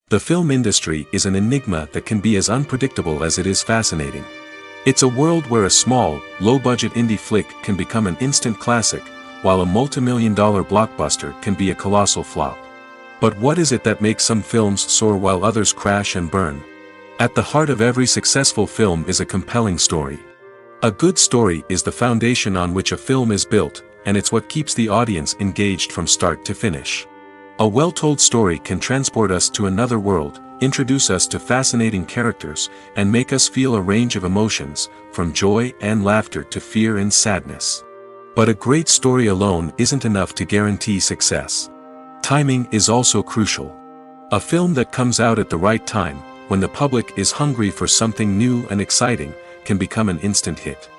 The film industry is an enigma that can be as unpredictable as it is fascinating. It's a world where a small, low-budget indie flick can become an instant classic, while a multi-million-dollar blockbuster can be a colossal flop. But what is it that makes some films soar while others crash and burn? At the heart of every successful film is a compelling story. A good story is the foundation on which a film is built, and it's what keeps the audience engaged from start to finish. A well-told story can transport us to another world, introduce us to fascinating characters, and make us feel a range of emotions, from joy and laughter to fear and sadness. But a great story alone isn't enough to guarantee success. Timing is also crucial. A film that comes out at the right time, when the public is hungry for something new and exciting, can become an instant hit.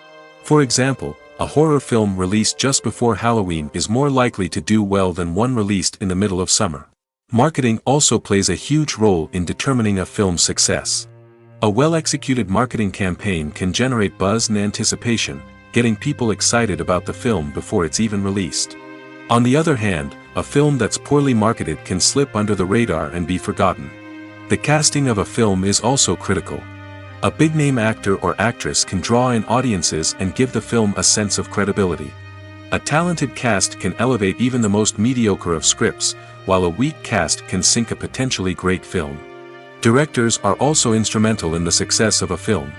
For example, a horror film released just before Halloween is more likely to do well than one released in the middle of summer. Marketing also plays a huge role in determining a film's success. A well-executed marketing campaign can generate buzz and anticipation, getting people excited about the film before it's even released. On the other hand, a film that's poorly marketed can slip under the radar and be forgotten. The casting of a film is also critical. A big-name actor or actress can draw in audiences and give the film a sense of credibility. A talented cast can elevate even the most mediocre of scripts, while a weak cast can sink a potentially great film. Directors are also instrumental in the success of a film.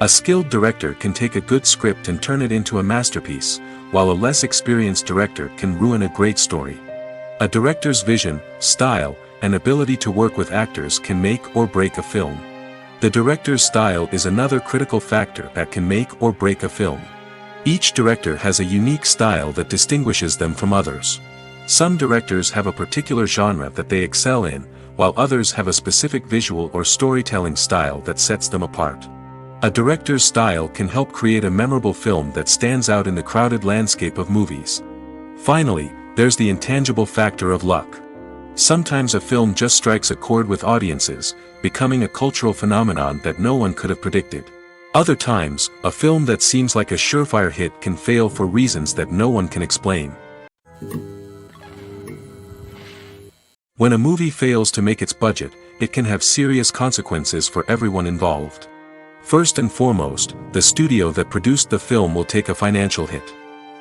A skilled director can take a good script and turn it into a masterpiece, while a less experienced director can ruin a great story. A director's vision, style, and ability to work with actors can make or break a film. The director's style is another critical factor that can make or break a film. Each director has a unique style that distinguishes them from others. Some directors have a particular genre that they excel in, while others have a specific visual or storytelling style that sets them apart. A director's style can help create a memorable film that stands out in the crowded landscape of movies. Finally, there's the intangible factor of luck. Sometimes a film just strikes a chord with audiences, becoming a cultural phenomenon that no one could have predicted. Other times, a film that seems like a surefire hit can fail for reasons that no one can explain. When a movie fails to make its budget, it can have serious consequences for everyone involved. First and foremost, the studio that produced the film will take a financial hit.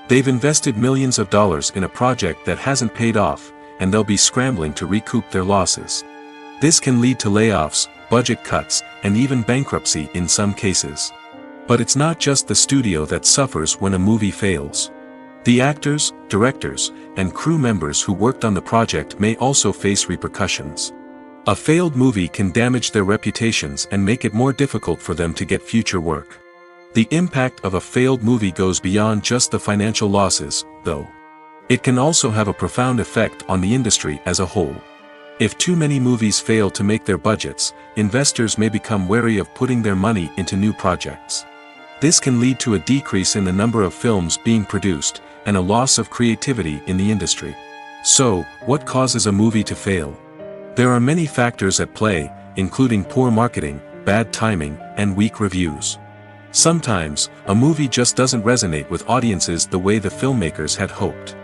They've invested millions of dollars in a project that hasn't paid off, and they'll be scrambling to recoup their losses. This can lead to layoffs, budget cuts, and even bankruptcy in some cases. But it's not just the studio that suffers when a movie fails. The actors, directors, and crew members who worked on the project may also face repercussions. A failed movie can damage their reputations and make it more difficult for them to get future work. The impact of a failed movie goes beyond just the financial losses, though. It can also have a profound effect on the industry as a whole. If too many movies fail to make their budgets, investors may become wary of putting their money into new projects. This can lead to a decrease in the number of films being produced, and a loss of creativity in the industry. So, what causes a movie to fail? There are many factors at play, including poor marketing, bad timing, and weak reviews. Sometimes, a movie just doesn't resonate with audiences the way the filmmakers had hoped.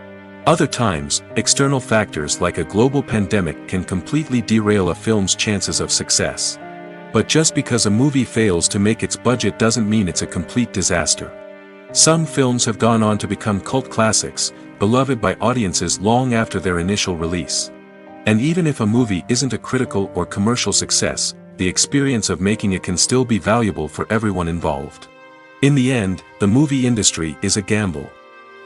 Other times, external factors like a global pandemic can completely derail a film's chances of success. But just because a movie fails to make its budget doesn't mean it's a complete disaster. Some films have gone on to become cult classics, beloved by audiences long after their initial release. And even if a movie isn't a critical or commercial success, the experience of making it can still be valuable for everyone involved. In the end, the movie industry is a gamble.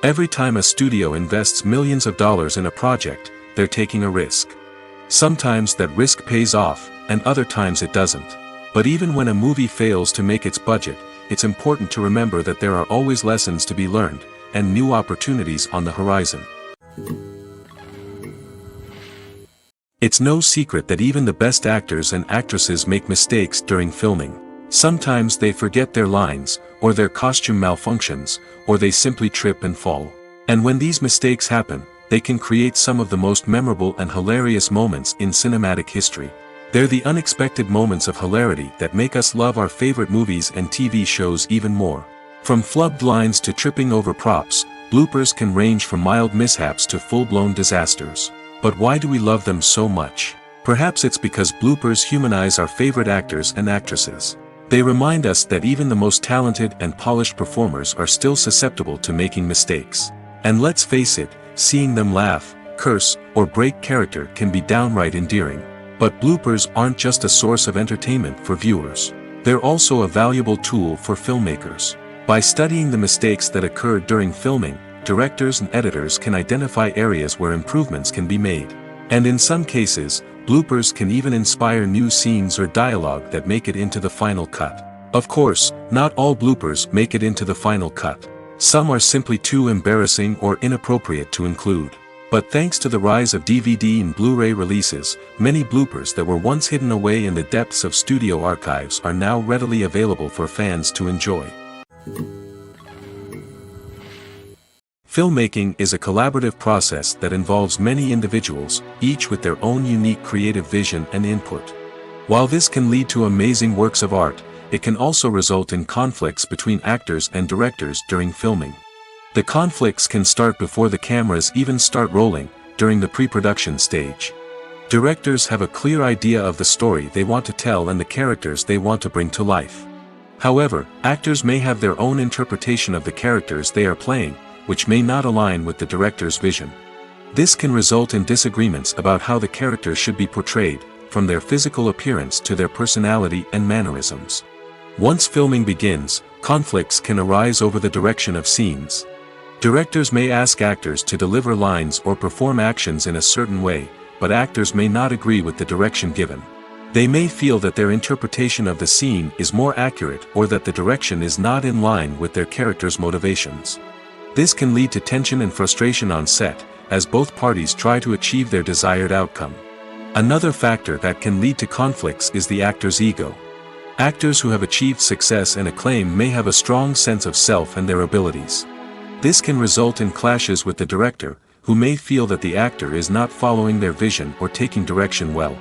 Every time a studio invests millions of dollars in a project, they're taking a risk. Sometimes that risk pays off, and other times it doesn't. But even when a movie fails to make its budget, it's important to remember that there are always lessons to be learned, and new opportunities on the horizon. It's no secret that even the best actors and actresses make mistakes during filming. Sometimes they forget their lines, or their costume malfunctions, or they simply trip and fall. And when these mistakes happen, they can create some of the most memorable and hilarious moments in cinematic history. They're the unexpected moments of hilarity that make us love our favorite movies and TV shows even more. From flubbed lines to tripping over props, bloopers can range from mild mishaps to full-blown disasters. But why do we love them so much? Perhaps it's because bloopers humanize our favorite actors and actresses. They remind us that even the most talented and polished performers are still susceptible to making mistakes. And let's face it, seeing them laugh, curse, or break character can be downright endearing. But bloopers aren't just a source of entertainment for viewers. They're also a valuable tool for filmmakers. By studying the mistakes that occurred during filming, directors and editors can identify areas where improvements can be made. And in some cases, bloopers can even inspire new scenes or dialogue that make it into the final cut. Of course, not all bloopers make it into the final cut. Some are simply too embarrassing or inappropriate to include. But thanks to the rise of DVD and Blu-ray releases, many bloopers that were once hidden away in the depths of studio archives are now readily available for fans to enjoy. Filmmaking is a collaborative process that involves many individuals, each with their own unique creative vision and input. While this can lead to amazing works of art, it can also result in conflicts between actors and directors during filming. The conflicts can start before the cameras even start rolling, during the pre-production stage. Directors have a clear idea of the story they want to tell and the characters they want to bring to life. However, actors may have their own interpretation of the characters they are playing, which may not align with the director's vision. This can result in disagreements about how the characters should be portrayed, from their physical appearance to their personality and mannerisms. Once filming begins, conflicts can arise over the direction of scenes. Directors may ask actors to deliver lines or perform actions in a certain way, but actors may not agree with the direction given. They may feel that their interpretation of the scene is more accurate or that the direction is not in line with their character's motivations. This can lead to tension and frustration on set, as both parties try to achieve their desired outcome. Another factor that can lead to conflicts is the actor's ego. Actors who have achieved success and acclaim may have a strong sense of self and their abilities. This can result in clashes with the director, who may feel that the actor is not following their vision or taking direction well.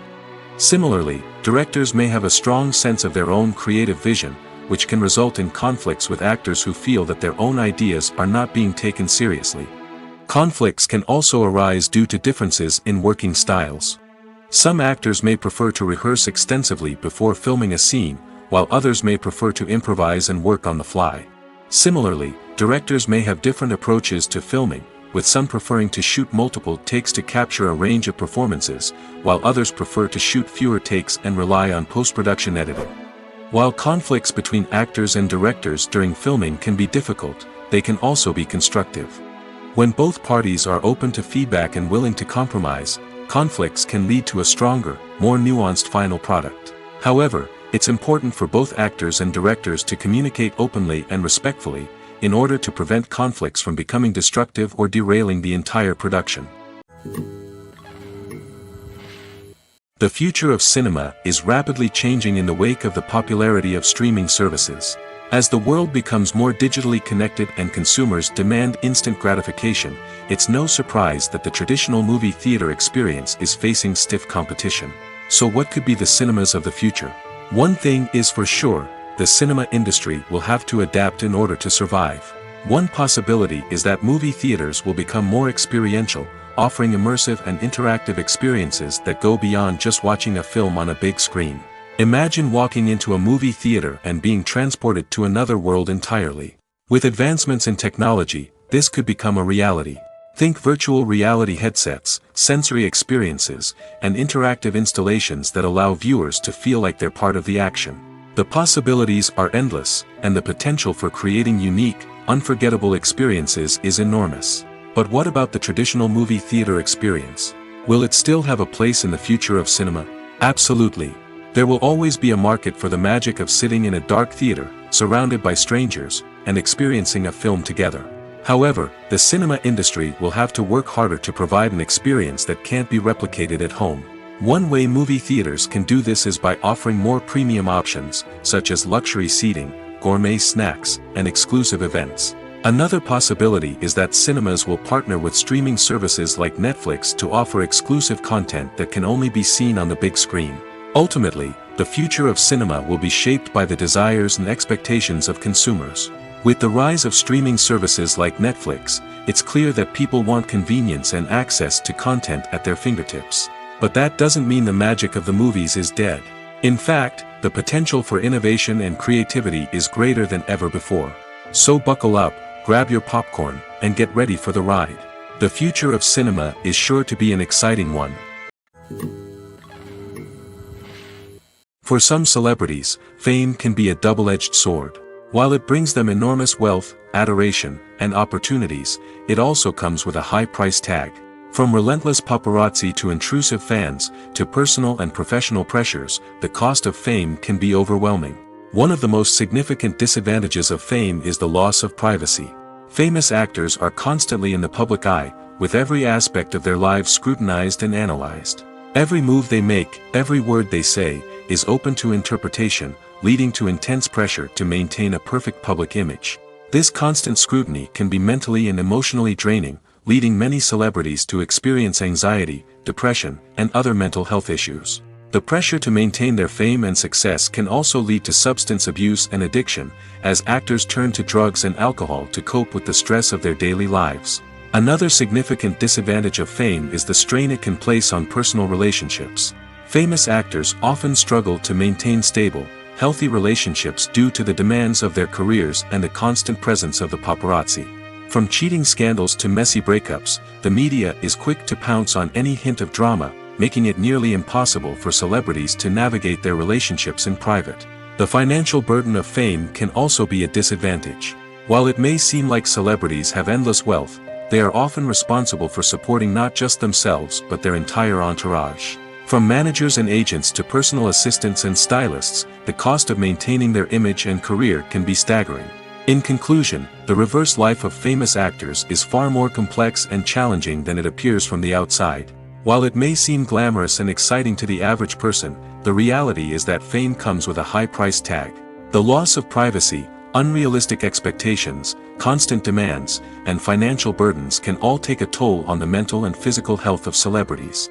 Similarly, directors may have a strong sense of their own creative vision, which can result in conflicts with actors who feel that their own ideas are not being taken seriously. Conflicts can also arise due to differences in working styles. Some actors may prefer to rehearse extensively before filming a scene, while others may prefer to improvise and work on the fly. Similarly, directors may have different approaches to filming, with some preferring to shoot multiple takes to capture a range of performances, while others prefer to shoot fewer takes and rely on post-production editing. While conflicts between actors and directors during filming can be difficult, they can also be constructive. When both parties are open to feedback and willing to compromise, conflicts can lead to a stronger, more nuanced final product. However, it's important for both actors and directors to communicate openly and respectfully, in order to prevent conflicts from becoming destructive or derailing the entire production. The future of cinema is rapidly changing in the wake of the popularity of streaming services. As the world becomes more digitally connected and consumers demand instant gratification, it's no surprise that the traditional movie theater experience is facing stiff competition. So what could be the cinemas of the future? One thing is for sure, the cinema industry will have to adapt in order to survive. One possibility is that movie theaters will become more experiential, offering immersive and interactive experiences that go beyond just watching a film on a big screen. Imagine walking into a movie theater and being transported to another world entirely. With advancements in technology, this could become a reality. Think virtual reality headsets, sensory experiences, and interactive installations that allow viewers to feel like they're part of the action. The possibilities are endless, and the potential for creating unique, unforgettable experiences is enormous. But what about the traditional movie theater experience? Will it still have a place in the future of cinema? Absolutely. There will always be a market for the magic of sitting in a dark theater, surrounded by strangers, and experiencing a film together. However, the cinema industry will have to work harder to provide an experience that can't be replicated at home. One way movie theaters can do this is by offering more premium options, such as luxury seating, gourmet snacks, and exclusive events. Another possibility is that cinemas will partner with streaming services like Netflix to offer exclusive content that can only be seen on the big screen. Ultimately, the future of cinema will be shaped by the desires and expectations of consumers. With the rise of streaming services like Netflix, it's clear that people want convenience and access to content at their fingertips. But that doesn't mean the magic of the movies is dead. In fact, the potential for innovation and creativity is greater than ever before. So buckle up, grab your popcorn, and get ready for the ride. The future of cinema is sure to be an exciting one. For some celebrities, fame can be a double-edged sword. While it brings them enormous wealth, adoration, and opportunities, it also comes with a high price tag. From relentless paparazzi to intrusive fans, to personal and professional pressures, the cost of fame can be overwhelming. One of the most significant disadvantages of fame is the loss of privacy. Famous actors are constantly in the public eye, with every aspect of their lives scrutinized and analyzed. Every move they make, every word they say, is open to interpretation, leading to intense pressure to maintain a perfect public image. This constant scrutiny can be mentally and emotionally draining, leading many celebrities to experience anxiety, depression, and other mental health issues. The pressure to maintain their fame and success can also lead to substance abuse and addiction, as actors turn to drugs and alcohol to cope with the stress of their daily lives. Another significant disadvantage of fame is the strain it can place on personal relationships. Famous actors often struggle to maintain stable, healthy relationships due to the demands of their careers and the constant presence of the paparazzi. From cheating scandals to messy breakups, the media is quick to pounce on any hint of drama, making it nearly impossible for celebrities to navigate their relationships in private. The financial burden of fame can also be a disadvantage. While it may seem like celebrities have endless wealth, they are often responsible for supporting not just themselves but their entire entourage. From managers and agents to personal assistants and stylists, the cost of maintaining their image and career can be staggering. In conclusion, the reverse life of famous actors is far more complex and challenging than it appears from the outside. While it may seem glamorous and exciting to the average person, the reality is that fame comes with a high price tag. The loss of privacy, unrealistic expectations, constant demands, and financial burdens can all take a toll on the mental and physical health of celebrities.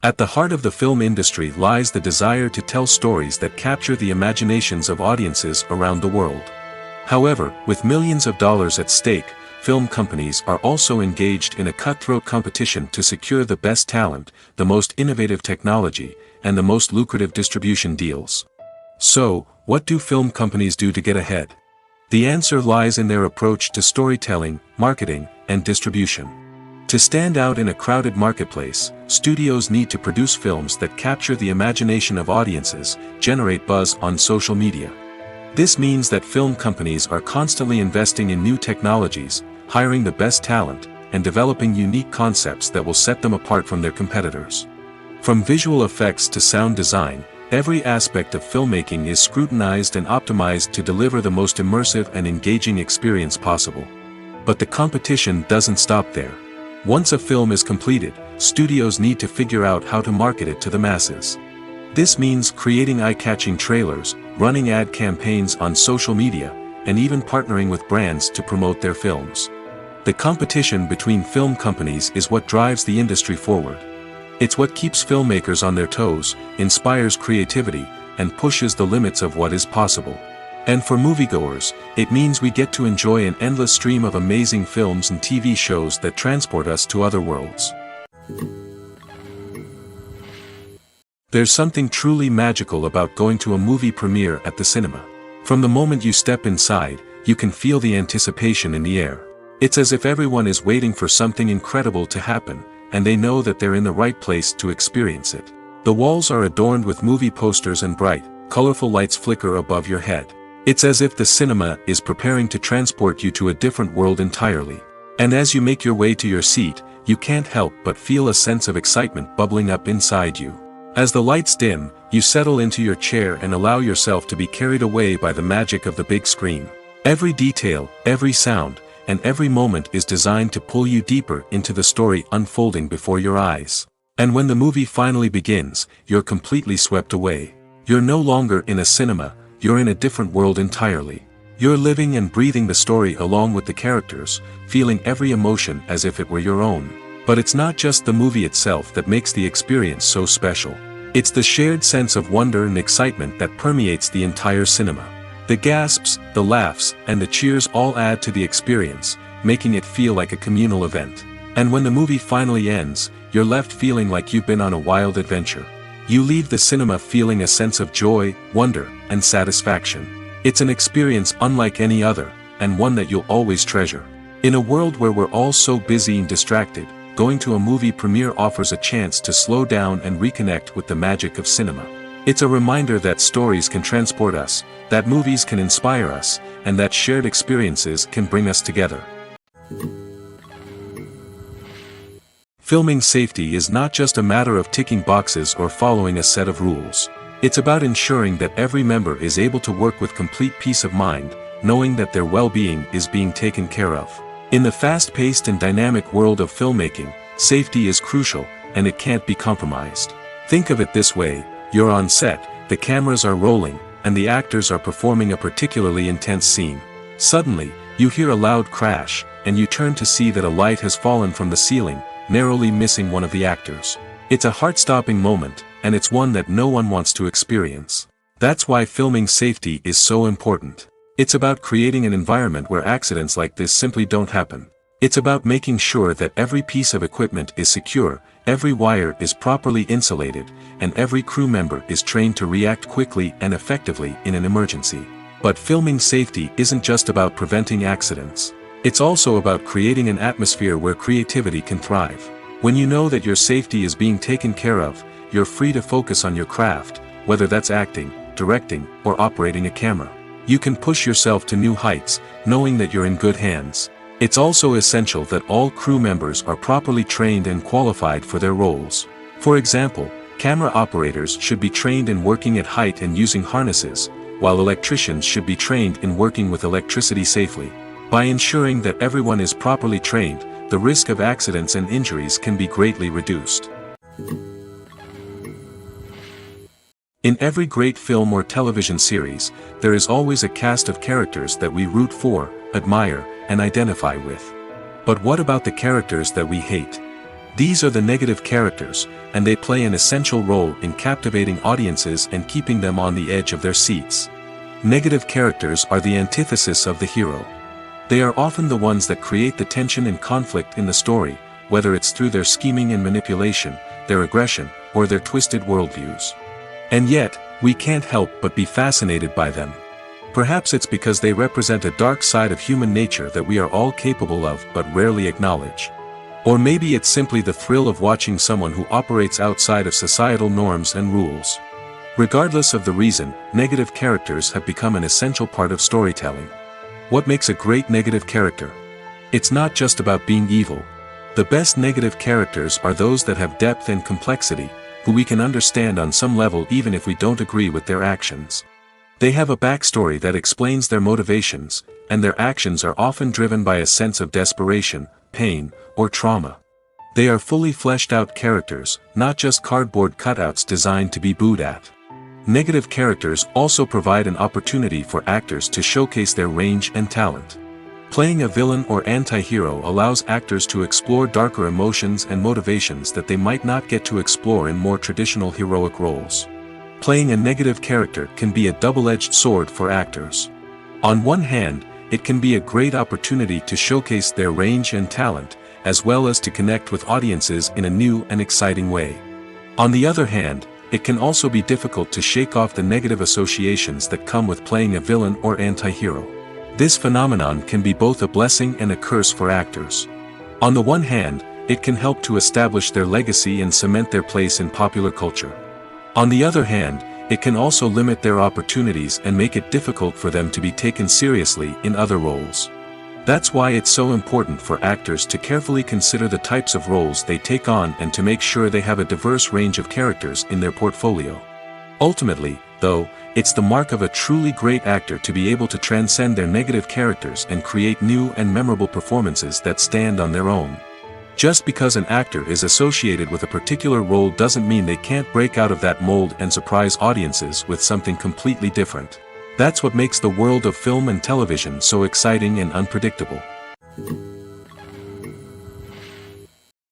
At the heart of the film industry lies the desire to tell stories that capture the imaginations of audiences around the world. However, with millions of dollars at stake, film companies are also engaged in a cutthroat competition to secure the best talent, the most innovative technology, and the most lucrative distribution deals. So, what do film companies do to get ahead? The answer lies in their approach to storytelling, marketing, and distribution. To stand out in a crowded marketplace, studios need to produce films that capture the imagination of audiences, generate buzz on social media. This means that film companies are constantly investing in new technologies, hiring the best talent, and developing unique concepts that will set them apart from their competitors. From visual effects to sound design, every aspect of filmmaking is scrutinized and optimized to deliver the most immersive and engaging experience possible. But the competition doesn't stop there. Once a film is completed, studios need to figure out how to market it to the masses. This means creating eye-catching trailers, running ad campaigns on social media, and even partnering with brands to promote their films. The competition between film companies is what drives the industry forward. It's what keeps filmmakers on their toes, inspires creativity, and pushes the limits of what is possible. And for moviegoers, it means we get to enjoy an endless stream of amazing films and TV shows that transport us to other worlds. There's something truly magical about going to a movie premiere at the cinema. From the moment you step inside, you can feel the anticipation in the air. It's as if everyone is waiting for something incredible to happen, and they know that they're in the right place to experience it. The walls are adorned with movie posters and bright, colorful lights flicker above your head. It's as if the cinema is preparing to transport you to a different world entirely. And as you make your way to your seat, you can't help but feel a sense of excitement bubbling up inside you. As the lights dim, you settle into your chair and allow yourself to be carried away by the magic of the big screen. Every detail, every sound, and every moment is designed to pull you deeper into the story unfolding before your eyes. And when the movie finally begins, you're completely swept away. You're no longer in a cinema, you're in a different world entirely. You're living and breathing the story along with the characters, feeling every emotion as if it were your own. But it's not just the movie itself that makes the experience so special. It's the shared sense of wonder and excitement that permeates the entire cinema. The gasps, the laughs, and the cheers all add to the experience, making it feel like a communal event. And when the movie finally ends, you're left feeling like you've been on a wild adventure. You leave the cinema feeling a sense of joy, wonder, and satisfaction. It's an experience unlike any other, and one that you'll always treasure. In a world where we're all so busy and distracted, going to a movie premiere offers a chance to slow down and reconnect with the magic of cinema. It's a reminder that stories can transport us, that movies can inspire us, and that shared experiences can bring us together. Filming safety is not just a matter of ticking boxes or following a set of rules. It's about ensuring that every member is able to work with complete peace of mind, knowing that their well-being is being taken care of. In the fast-paced and dynamic world of filmmaking, safety is crucial, and it can't be compromised. Think of it this way: you're on set, the cameras are rolling, and the actors are performing a particularly intense scene. Suddenly, you hear a loud crash, and you turn to see that a light has fallen from the ceiling, narrowly missing one of the actors. It's a heart-stopping moment, and it's one that no one wants to experience. That's why filming safety is so important. It's about creating an environment where accidents like this simply don't happen. It's about making sure that every piece of equipment is secure, every wire is properly insulated, and every crew member is trained to react quickly and effectively in an emergency. But filming safety isn't just about preventing accidents. It's also about creating an atmosphere where creativity can thrive. When you know that your safety is being taken care of, you're free to focus on your craft, whether that's acting, directing, or operating a camera. You can push yourself to new heights, knowing that you're in good hands. It's also essential that all crew members are properly trained and qualified for their roles. For example, camera operators should be trained in working at height and using harnesses, while electricians should be trained in working with electricity safely. By ensuring that everyone is properly trained, the risk of accidents and injuries can be greatly reduced. In every great film or television series, there is always a cast of characters that we root for, admire, and identify with. But what about the characters that we hate? These are the negative characters, and they play an essential role in captivating audiences and keeping them on the edge of their seats. Negative characters are the antithesis of the hero. They are often the ones that create the tension and conflict in the story, whether it's through their scheming and manipulation, their aggression, or their twisted worldviews. And yet, we can't help but be fascinated by them. Perhaps it's because they represent a dark side of human nature that we are all capable of but rarely acknowledge. Or maybe it's simply the thrill of watching someone who operates outside of societal norms and rules. Regardless of the reason, negative characters have become an essential part of storytelling. What makes a great negative character? It's not just about being evil. The best negative characters are those that have depth and complexity, who we can understand on some level even if we don't agree with their actions. They have a backstory that explains their motivations, and their actions are often driven by a sense of desperation, pain, or trauma. They are fully fleshed out characters, not just cardboard cutouts designed to be booed at. Negative characters also provide an opportunity for actors to showcase their range and talent. Playing a villain or anti-hero allows actors to explore darker emotions and motivations that they might not get to explore in more traditional heroic roles. Playing a negative character can be a double-edged sword for actors. On one hand, it can be a great opportunity to showcase their range and talent, as well as to connect with audiences in a new and exciting way. On the other hand, it can also be difficult to shake off the negative associations that come with playing a villain or anti-hero. This phenomenon can be both a blessing and a curse for actors. On the one hand, it can help to establish their legacy and cement their place in popular culture. On the other hand, it can also limit their opportunities and make it difficult for them to be taken seriously in other roles. That's why it's so important for actors to carefully consider the types of roles they take on and to make sure they have a diverse range of characters in their portfolio. Ultimately, though, it's the mark of a truly great actor to be able to transcend their negative characters and create new and memorable performances that stand on their own. Just because an actor is associated with a particular role doesn't mean they can't break out of that mold and surprise audiences with something completely different. That's what makes the world of film and television so exciting and unpredictable.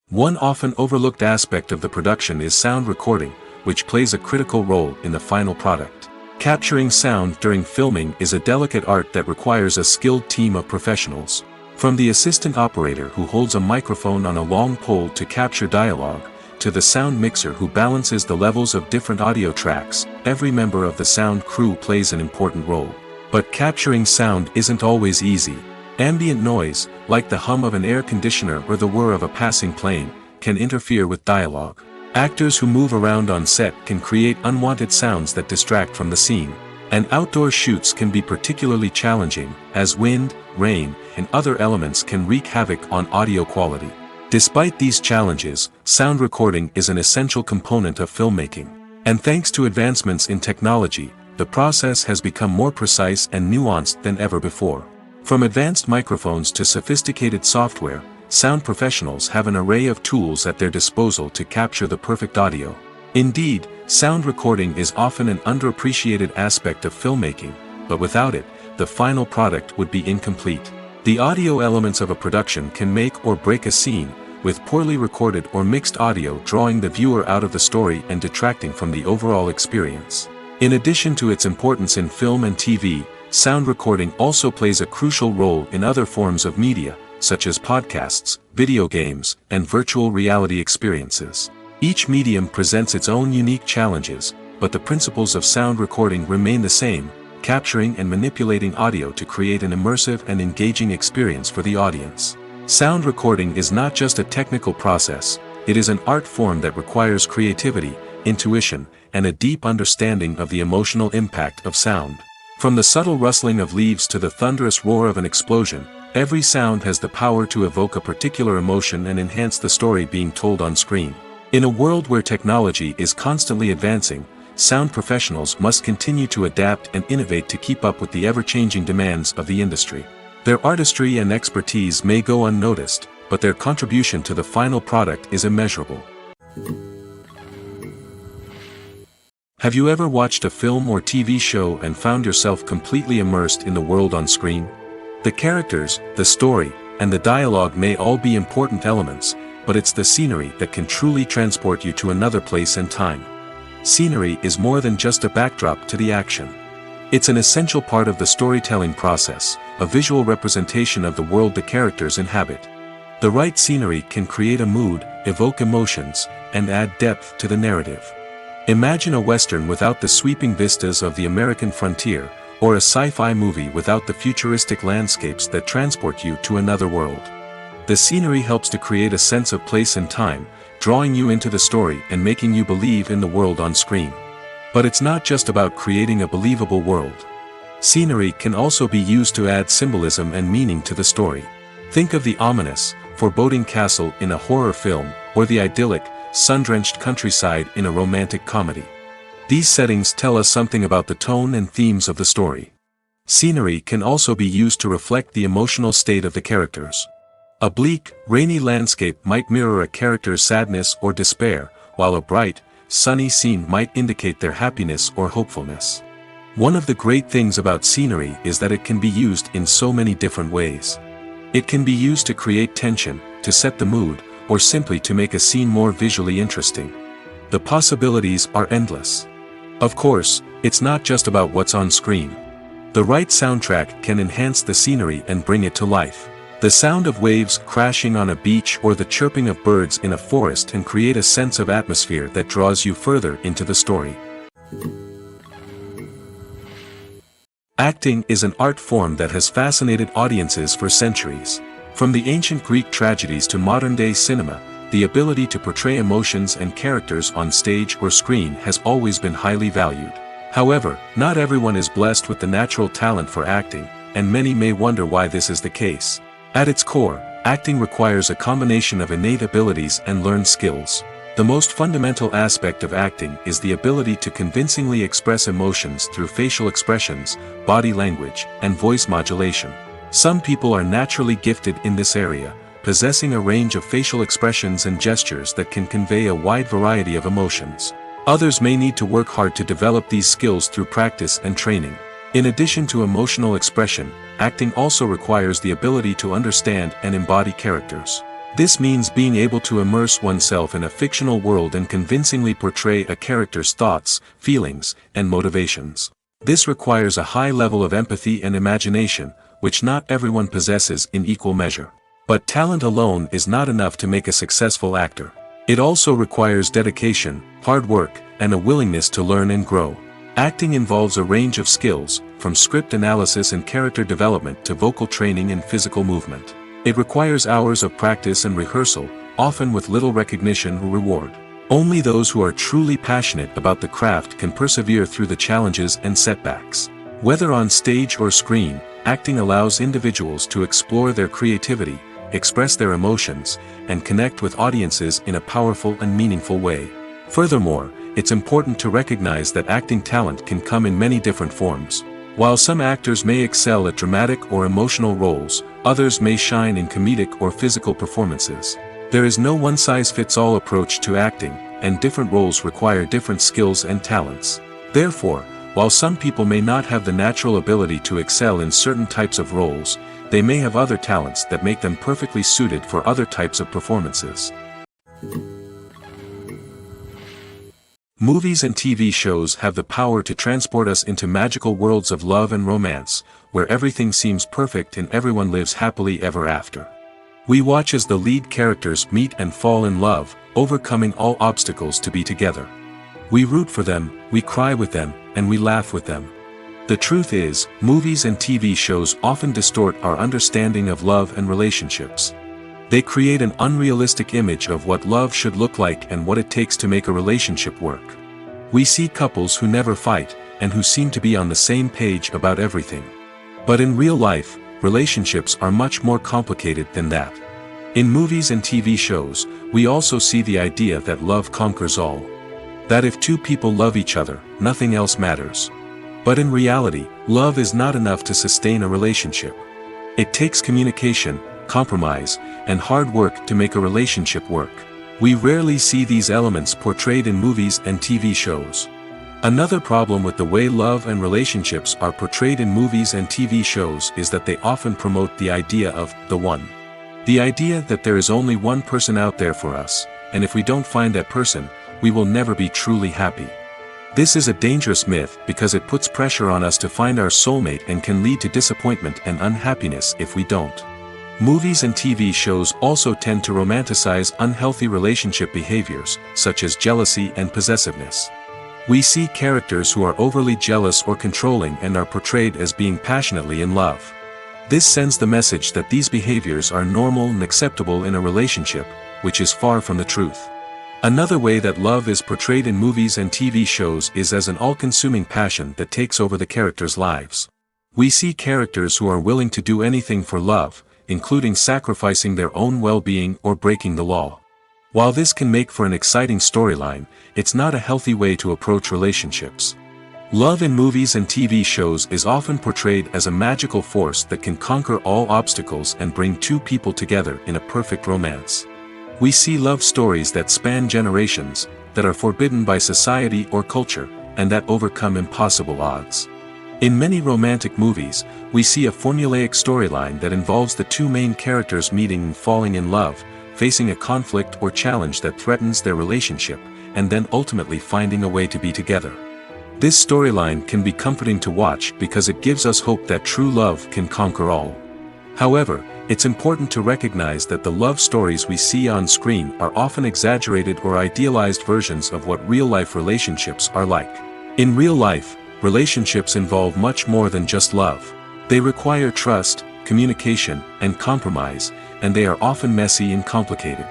One often overlooked aspect of the production is sound recording, which plays a critical role in the final product. Capturing sound during filming is a delicate art that requires a skilled team of professionals. From the assistant operator who holds a microphone on a long pole to capture dialogue, to the sound mixer who balances the levels of different audio tracks, every member of the sound crew plays an important role. But capturing sound isn't always easy. Ambient noise, like the hum of an air conditioner or the whir of a passing plane, can interfere with dialogue. Actors who move around on set can create unwanted sounds that distract from the scene. And outdoor shoots can be particularly challenging, as wind, rain, and other elements can wreak havoc on audio quality. Despite these challenges, sound recording is an essential component of filmmaking. And thanks to advancements in technology, the process has become more precise and nuanced than ever before. From advanced microphones to sophisticated software, sound professionals have an array of tools at their disposal to capture the perfect audio. Indeed, sound recording is often an underappreciated aspect of filmmaking, but without it, the final product would be incomplete. The audio elements of a production can make or break a scene, with poorly recorded or mixed audio drawing the viewer out of the story and detracting from the overall experience. In addition to its importance in film and TV, sound recording also plays a crucial role in other forms of media, such as podcasts, video games, and virtual reality experiences. Each medium presents its own unique challenges, but the principles of sound recording remain the same, capturing and manipulating audio to create an immersive and engaging experience for the audience. Sound recording is not just a technical process, it is an art form that requires creativity, intuition, and a deep understanding of the emotional impact of sound. From the subtle rustling of leaves to the thunderous roar of an explosion, every sound has the power to evoke a particular emotion and enhance the story being told on screen. In a world where technology is constantly advancing, sound professionals must continue to adapt and innovate to keep up with the ever-changing demands of the industry. Their artistry and expertise may go unnoticed, but their contribution to the final product is immeasurable. Have you ever watched a film or TV show and found yourself completely immersed in the world on screen? The characters, the story, and the dialogue may all be important elements, but it's the scenery that can truly transport you to another place and time. Scenery is more than just a backdrop to the action. It's an essential part of the storytelling process, a visual representation of the world the characters inhabit. The right scenery can create a mood, evoke emotions, and add depth to the narrative. Imagine a Western without the sweeping vistas of the American frontier, or a sci-fi movie without the futuristic landscapes that transport you to another world. The scenery helps to create a sense of place and time, drawing you into the story and making you believe in the world on screen. But it's not just about creating a believable world. Scenery can also be used to add symbolism and meaning to the story. Think of the ominous, foreboding castle in a horror film, or the idyllic, sun-drenched countryside in a romantic comedy. These settings tell us something about the tone and themes of the story. Scenery can also be used to reflect the emotional state of the characters. A bleak, rainy landscape might mirror a character's sadness or despair, while a bright, sunny scene might indicate their happiness or hopefulness. One of the great things about scenery is that it can be used in so many different ways. It can be used to create tension, to set the mood, or simply to make a scene more visually interesting. The possibilities are endless. Of course, it's not just about what's on screen. The right soundtrack can enhance the scenery and bring it to life. The sound of waves crashing on a beach or the chirping of birds in a forest can create a sense of atmosphere that draws you further into the story. Acting is an art form that has fascinated audiences for centuries. From the ancient Greek tragedies to modern-day cinema, the ability to portray emotions and characters on stage or screen has always been highly valued. However, not everyone is blessed with the natural talent for acting, and many may wonder why this is the case. At its core, acting requires a combination of innate abilities and learned skills. The most fundamental aspect of acting is the ability to convincingly express emotions through facial expressions, body language, and voice modulation. Some people are naturally gifted in this area, possessing a range of facial expressions and gestures that can convey a wide variety of emotions. Others may need to work hard to develop these skills through practice and training. In addition to emotional expression, acting also requires the ability to understand and embody characters. This means being able to immerse oneself in a fictional world and convincingly portray a character's thoughts, feelings, and motivations. This requires a high level of empathy and imagination, which not everyone possesses in equal measure. But talent alone is not enough to make a successful actor. It also requires dedication, hard work, and a willingness to learn and grow. Acting involves a range of skills, from script analysis and character development to vocal training and physical movement. It requires hours of practice and rehearsal, often with little recognition or reward. Only those who are truly passionate about the craft can persevere through the challenges and setbacks. Whether on stage or screen, acting allows individuals to explore their creativity, express their emotions, and connect with audiences in a powerful and meaningful way. Furthermore, it's important to recognize that acting talent can come in many different forms. While some actors may excel at dramatic or emotional roles, others may shine in comedic or physical performances. There is no one-size-fits-all approach to acting, and different roles require different skills and talents. Therefore, while some people may not have the natural ability to excel in certain types of roles, they may have other talents that make them perfectly suited for other types of performances. Movies and TV shows have the power to transport us into magical worlds of love and romance, where everything seems perfect and everyone lives happily ever after. We watch as the lead characters meet and fall in love, overcoming all obstacles to be together. We root for them, we cry with them, and we laugh with them. The truth is, movies and TV shows often distort our understanding of love and relationships. They create an unrealistic image of what love should look like and what it takes to make a relationship work. We see couples who never fight, and who seem to be on the same page about everything. But in real life, relationships are much more complicated than that. In movies and TV shows, we also see the idea that love conquers all. That if two people love each other, nothing else matters. But in reality, love is not enough to sustain a relationship. It takes communication, compromise, and hard work to make a relationship work. We rarely see these elements portrayed in movies and TV shows. Another problem with the way love and relationships are portrayed in movies and TV shows is that they often promote the idea of the one. The idea that there is only one person out there for us, and if we don't find that person, we will never be truly happy. This is a dangerous myth because it puts pressure on us to find our soulmate and can lead to disappointment and unhappiness if we don't. Movies and TV shows also tend to romanticize unhealthy relationship behaviors, such as jealousy and possessiveness. We see characters who are overly jealous or controlling and are portrayed as being passionately in love. This sends the message that these behaviors are normal and acceptable in a relationship, which is far from the truth. Another way that love is portrayed in movies and TV shows is as an all-consuming passion that takes over the characters' lives. We see characters who are willing to do anything for love, including sacrificing their own well-being or breaking the law. While this can make for an exciting storyline, it's not a healthy way to approach relationships. Love in movies and TV shows is often portrayed as a magical force that can conquer all obstacles and bring two people together in a perfect romance. We see love stories that span generations, that are forbidden by society or culture, and that overcome impossible odds. In many romantic movies, we see a formulaic storyline that involves the two main characters meeting and falling in love, facing a conflict or challenge that threatens their relationship, and then ultimately finding a way to be together. This storyline can be comforting to watch because it gives us hope that true love can conquer all. However, it's important to recognize that the love stories we see on screen are often exaggerated or idealized versions of what real-life relationships are like. In real life, relationships involve much more than just love. They require trust, communication, and compromise, and they are often messy and complicated.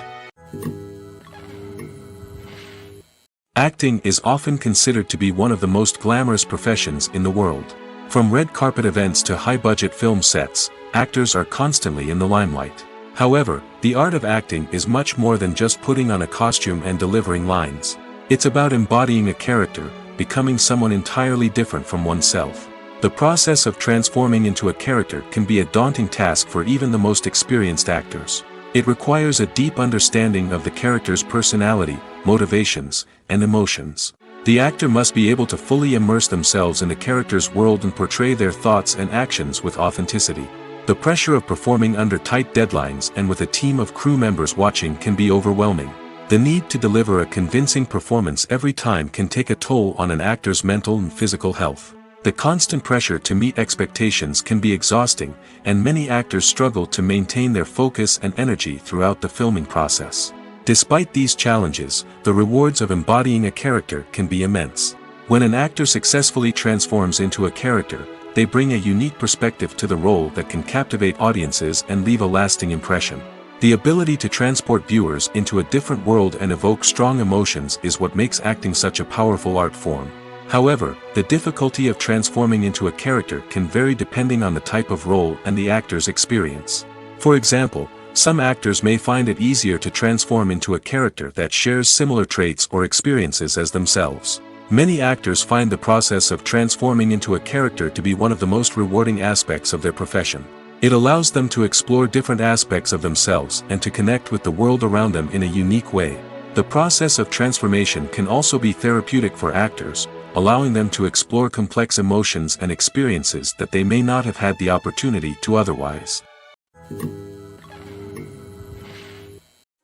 Acting is often considered to be one of the most glamorous professions in the world. From red carpet events to high-budget film sets, actors are constantly in the limelight. However, the art of acting is much more than just putting on a costume and delivering lines. It's about embodying a character, becoming someone entirely different from oneself. The process of transforming into a character can be a daunting task for even the most experienced actors. It requires a deep understanding of the character's personality, motivations, and emotions. The actor must be able to fully immerse themselves in the character's world and portray their thoughts and actions with authenticity. The pressure of performing under tight deadlines and with a team of crew members watching can be overwhelming. The need to deliver a convincing performance every time can take a toll on an actor's mental and physical health. The constant pressure to meet expectations can be exhausting, and many actors struggle to maintain their focus and energy throughout the filming process. Despite these challenges, the rewards of embodying a character can be immense. When an actor successfully transforms into a character, they bring a unique perspective to the role that can captivate audiences and leave a lasting impression. The ability to transport viewers into a different world and evoke strong emotions is what makes acting such a powerful art form. However, the difficulty of transforming into a character can vary depending on the type of role and the actor's experience. For example, some actors may find it easier to transform into a character that shares similar traits or experiences as themselves. Many actors find the process of transforming into a character to be one of the most rewarding aspects of their profession. It allows them to explore different aspects of themselves and to connect with the world around them in a unique way. The process of transformation can also be therapeutic for actors, allowing them to explore complex emotions and experiences that they may not have had the opportunity to otherwise.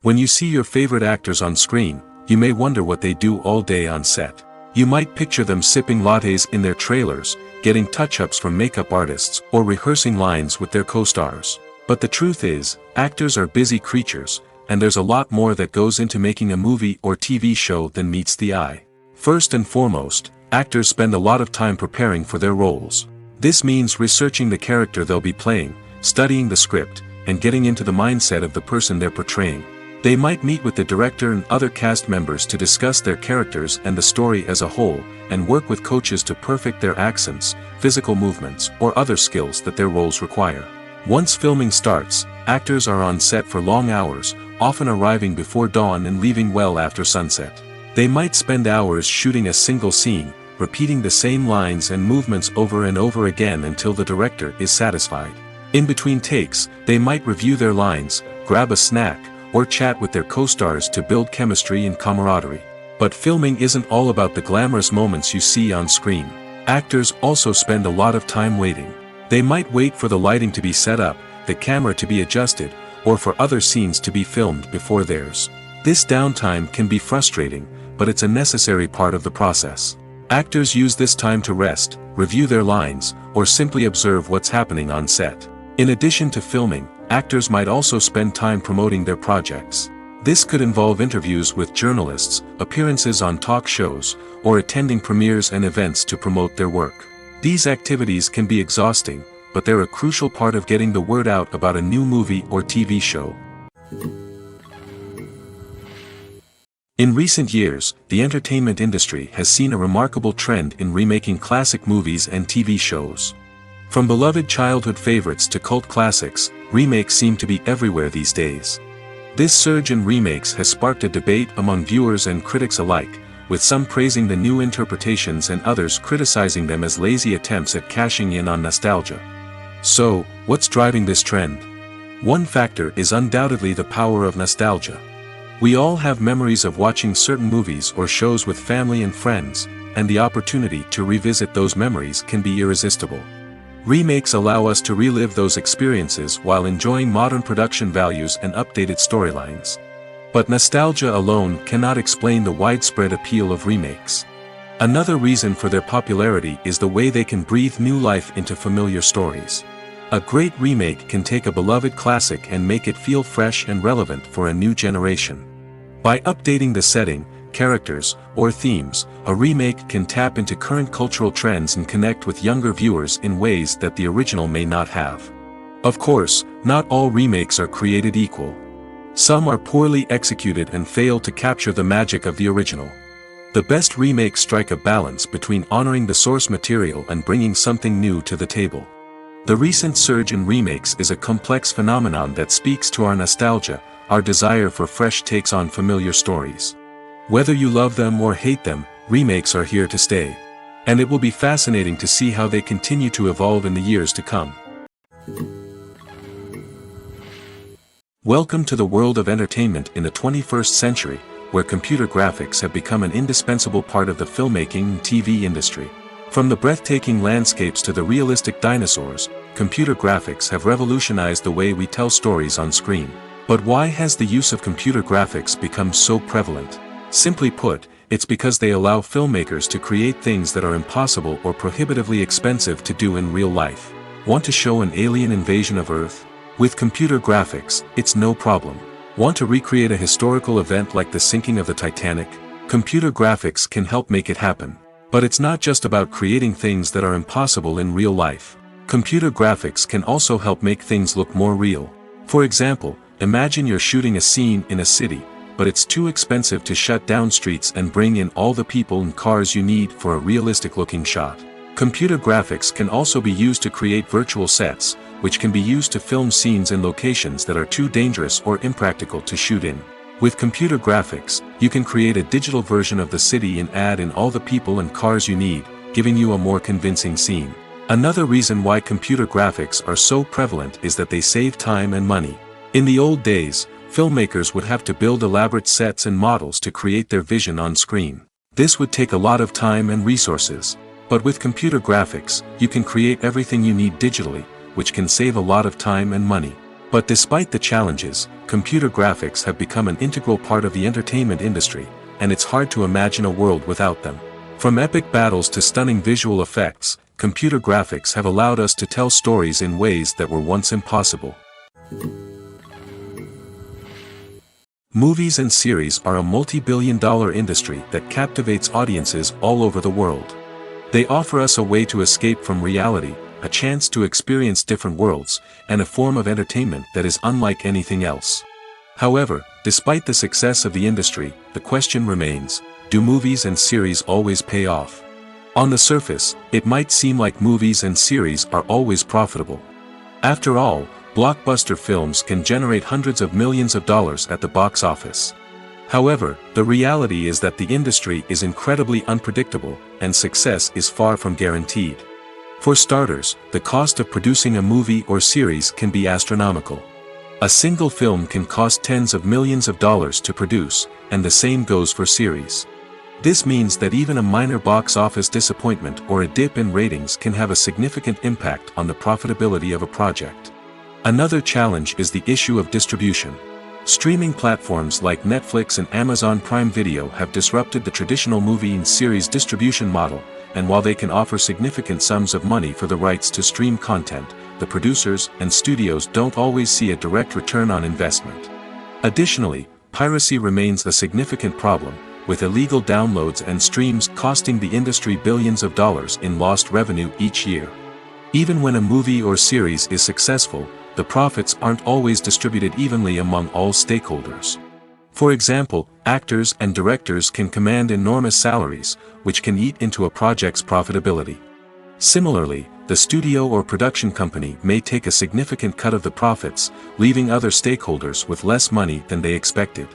When you see your favorite actors on screen, you may wonder what they do all day on set. You might picture them sipping lattes in their trailers, getting touch-ups from makeup artists, or rehearsing lines with their co-stars. But the truth is, actors are busy creatures, and there's a lot more that goes into making a movie or TV show than meets the eye. First and foremost, actors spend a lot of time preparing for their roles. This means researching the character they'll be playing, studying the script, and getting into the mindset of the person they're portraying. They might meet with the director and other cast members to discuss their characters and the story as a whole, and work with coaches to perfect their accents, physical movements, or other skills that their roles require. Once filming starts, actors are on set for long hours, often arriving before dawn and leaving well after sunset. They might spend hours shooting a single scene, repeating the same lines and movements over and over again until the director is satisfied. In between takes, they might review their lines, grab a snack, or chat with their co-stars to build chemistry and camaraderie. But filming isn't all about the glamorous moments you see on screen. Actors also spend a lot of time waiting. They might wait for the lighting to be set up, the camera to be adjusted, or for other scenes to be filmed before theirs. This downtime can be frustrating, but it's a necessary part of the process. Actors use this time to rest, review their lines, or simply observe what's happening on set. In addition to filming, actors might also spend time promoting their projects. This could involve interviews with journalists, appearances on talk shows, or attending premieres and events to promote their work. These activities can be exhausting, but they're a crucial part of getting the word out about a new movie or TV show. In recent years, the entertainment industry has seen a remarkable trend in remaking classic movies and TV shows. From beloved childhood favorites to cult classics, remakes seem to be everywhere these days. This surge in remakes has sparked a debate among viewers and critics alike, with some praising the new interpretations and others criticizing them as lazy attempts at cashing in on nostalgia. So, what's driving this trend? One factor is undoubtedly the power of nostalgia. We all have memories of watching certain movies or shows with family and friends, and the opportunity to revisit those memories can be irresistible. Remakes allow us to relive those experiences while enjoying modern production values and updated storylines. But nostalgia alone cannot explain the widespread appeal of remakes. Another reason for their popularity is the way they can breathe new life into familiar stories. A great remake can take a beloved classic and make it feel fresh and relevant for a new generation. By updating the setting, characters, or themes, a remake can tap into current cultural trends and connect with younger viewers in ways that the original may not have. Of course, not all remakes are created equal. Some are poorly executed and fail to capture the magic of the original. The best remakes strike a balance between honoring the source material and bringing something new to the table. The recent surge in remakes is a complex phenomenon that speaks to our nostalgia, our desire for fresh takes on familiar stories. Whether you love them or hate them, remakes are here to stay. And it will be fascinating to see how they continue to evolve in the years to come. Welcome to the world of entertainment in the 21st century, where computer graphics have become an indispensable part of the filmmaking and TV industry. From the breathtaking landscapes to the realistic dinosaurs, computer graphics have revolutionized the way we tell stories on screen. But why has the use of computer graphics become so prevalent? Simply put, it's because they allow filmmakers to create things that are impossible or prohibitively expensive to do in real life. Want to show an alien invasion of Earth? With computer graphics, it's no problem. Want to recreate a historical event like the sinking of the Titanic? Computer graphics can help make it happen. But it's not just about creating things that are impossible in real life. Computer graphics can also help make things look more real. For example, imagine you're shooting a scene in a city, but it's too expensive to shut down streets and bring in all the people and cars you need for a realistic-looking shot. Computer graphics can also be used to create virtual sets, which can be used to film scenes in locations that are too dangerous or impractical to shoot in. With computer graphics, you can create a digital version of the city and add in all the people and cars you need, giving you a more convincing scene. Another reason why computer graphics are so prevalent is that they save time and money. In the old days, filmmakers would have to build elaborate sets and models to create their vision on screen. This would take a lot of time and resources. But with computer graphics, you can create everything you need digitally, which can save a lot of time and money. But despite the challenges, computer graphics have become an integral part of the entertainment industry, and it's hard to imagine a world without them. From epic battles to stunning visual effects, computer graphics have allowed us to tell stories in ways that were once impossible. Movies and series are a multi-billion-dollar industry that captivates audiences all over the world. They offer us a way to escape from reality, a chance to experience different worlds, and a form of entertainment that is unlike anything else. However, despite the success of the industry, the question remains, do movies and series always pay off? On the surface, it might seem like movies and series are always profitable. After all, blockbuster films can generate hundreds of millions of dollars at the box office. However, the reality is that the industry is incredibly unpredictable, and success is far from guaranteed. For starters, the cost of producing a movie or series can be astronomical. A single film can cost tens of millions of dollars to produce, and the same goes for series. This means that even a minor box office disappointment or a dip in ratings can have a significant impact on the profitability of a project. Another challenge is the issue of distribution. Streaming platforms like Netflix and Amazon Prime Video have disrupted the traditional movie and series distribution model, and while they can offer significant sums of money for the rights to stream content, the producers and studios don't always see a direct return on investment. Additionally, piracy remains a significant problem, with illegal downloads and streams costing the industry billions of dollars in lost revenue each year. Even when a movie or series is successful, the profits aren't always distributed evenly among all stakeholders. For example, actors and directors can command enormous salaries, which can eat into a project's profitability. Similarly, the studio or production company may take a significant cut of the profits, leaving other stakeholders with less money than they expected.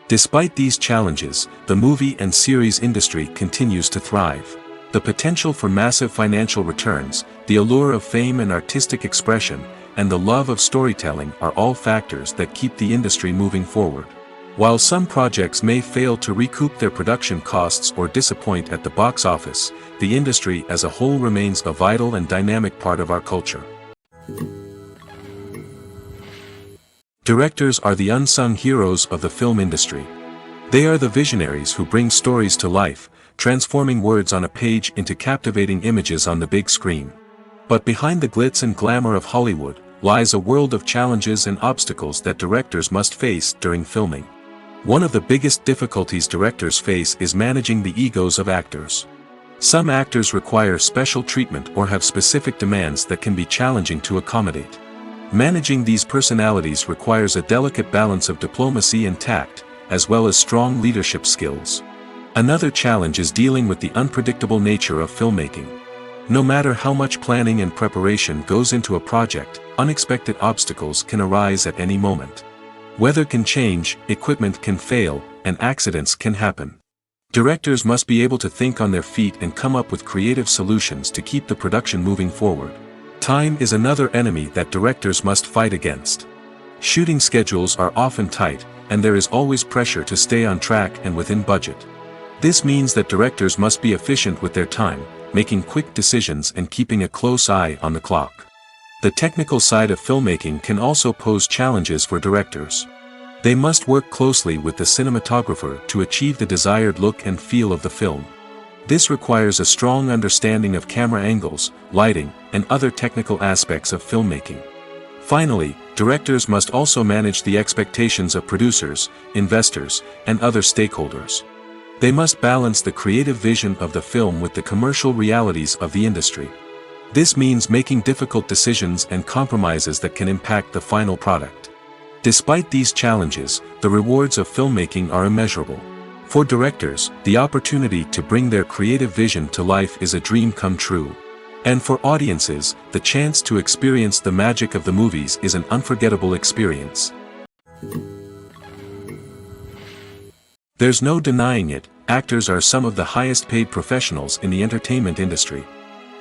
Despite these challenges, the movie and series industry continues to thrive. The potential for massive financial returns, the allure of fame and artistic expression, and the love of storytelling are all factors that keep the industry moving forward. While some projects may fail to recoup their production costs or disappoint at the box office, the industry as a whole remains a vital and dynamic part of our culture. Directors are the unsung heroes of the film industry. They are the visionaries who bring stories to life, transforming words on a page into captivating images on the big screen. But behind the glitz and glamour of Hollywood, lies a world of challenges and obstacles that directors must face during filming. One of the biggest difficulties directors face is managing the egos of actors. Some actors require special treatment or have specific demands that can be challenging to accommodate. Managing these personalities requires a delicate balance of diplomacy and tact, as well as strong leadership skills. Another challenge is dealing with the unpredictable nature of filmmaking. No matter how much planning and preparation goes into a project, unexpected obstacles can arise at any moment. Weather can change, equipment can fail, and accidents can happen. Directors must be able to think on their feet and come up with creative solutions to keep the production moving forward. Time is another enemy that directors must fight against. Shooting schedules are often tight, and there is always pressure to stay on track and within budget. This means that directors must be efficient with their time, making quick decisions and keeping a close eye on the clock. The technical side of filmmaking can also pose challenges for directors. They must work closely with the cinematographer to achieve the desired look and feel of the film. This requires a strong understanding of camera angles, lighting, and other technical aspects of filmmaking. Finally, directors must also manage the expectations of producers, investors, and other stakeholders. They must balance the creative vision of the film with the commercial realities of the industry. This means making difficult decisions and compromises that can impact the final product. Despite these challenges, the rewards of filmmaking are immeasurable. For directors, the opportunity to bring their creative vision to life is a dream come true. And for audiences, the chance to experience the magic of the movies is an unforgettable experience. There's no denying it, actors are some of the highest paid professionals in the entertainment industry.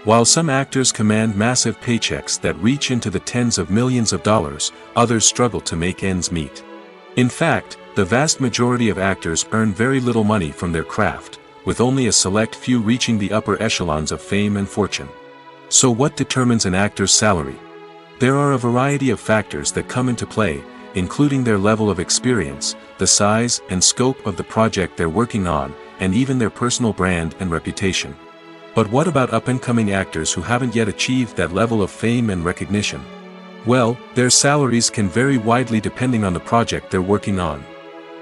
While some actors command massive paychecks that reach into the tens of millions of dollars, others struggle to make ends meet. In fact, the vast majority of actors earn very little money from their craft, with only a select few reaching the upper echelons of fame and fortune. So what determines an actor's salary? There are a variety of factors that come into play, including their level of experience, the size and scope of the project they're working on, and even their personal brand and reputation. But what about up-and-coming actors who haven't yet achieved that level of fame and recognition? Well, their salaries can vary widely depending on the project they're working on.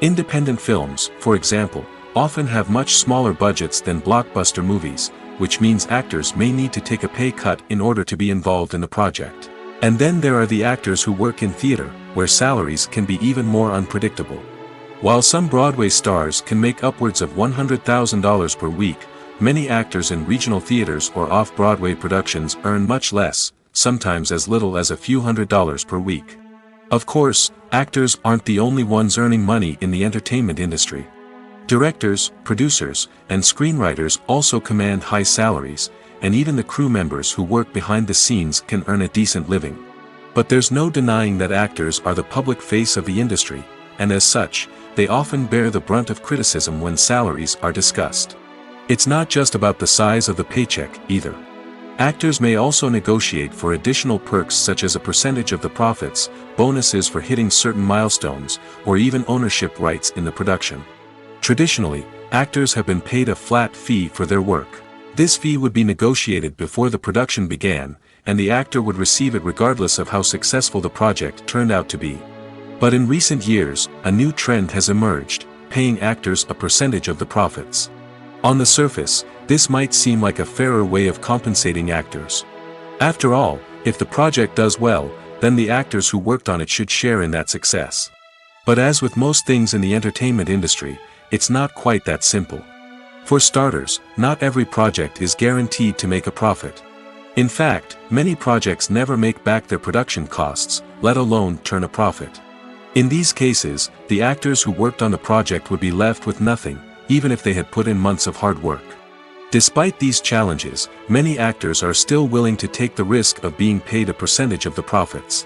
Independent films, for example, often have much smaller budgets than blockbuster movies, which means actors may need to take a pay cut in order to be involved in the project. And then there are the actors who work in theater, where salaries can be even more unpredictable. While some Broadway stars can make upwards of $100,000 per week, many actors in regional theaters or off-Broadway productions earn much less, sometimes as little as a few $100s per week. Of course, actors aren't the only ones earning money in the entertainment industry. Directors, producers, and screenwriters also command high salaries, and even the crew members who work behind the scenes can earn a decent living. But there's no denying that actors are the public face of the industry, and as such, they often bear the brunt of criticism when salaries are discussed. It's not just about the size of the paycheck, either. Actors may also negotiate for additional perks such as a percentage of the profits, bonuses for hitting certain milestones, or even ownership rights in the production. Traditionally, actors have been paid a flat fee for their work. This fee would be negotiated before the production began, and the actor would receive it regardless of how successful the project turned out to be. But in recent years, a new trend has emerged, paying actors a percentage of the profits. On the surface, this might seem like a fairer way of compensating actors. After all, if the project does well, then the actors who worked on it should share in that success. But as with most things in the entertainment industry, it's not quite that simple. For starters, not every project is guaranteed to make a profit. In fact, many projects never make back their production costs, let alone turn a profit. In these cases, the actors who worked on the project would be left with nothing, even if they had put in months of hard work. Despite these challenges, many actors are still willing to take the risk of being paid a percentage of the profits.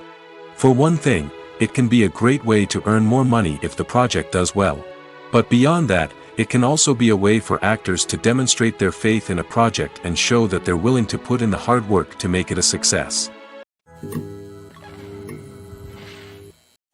For one thing, it can be a great way to earn more money if the project does well. But beyond that, it can also be a way for actors to demonstrate their faith in a project and show that they're willing to put in the hard work to make it a success.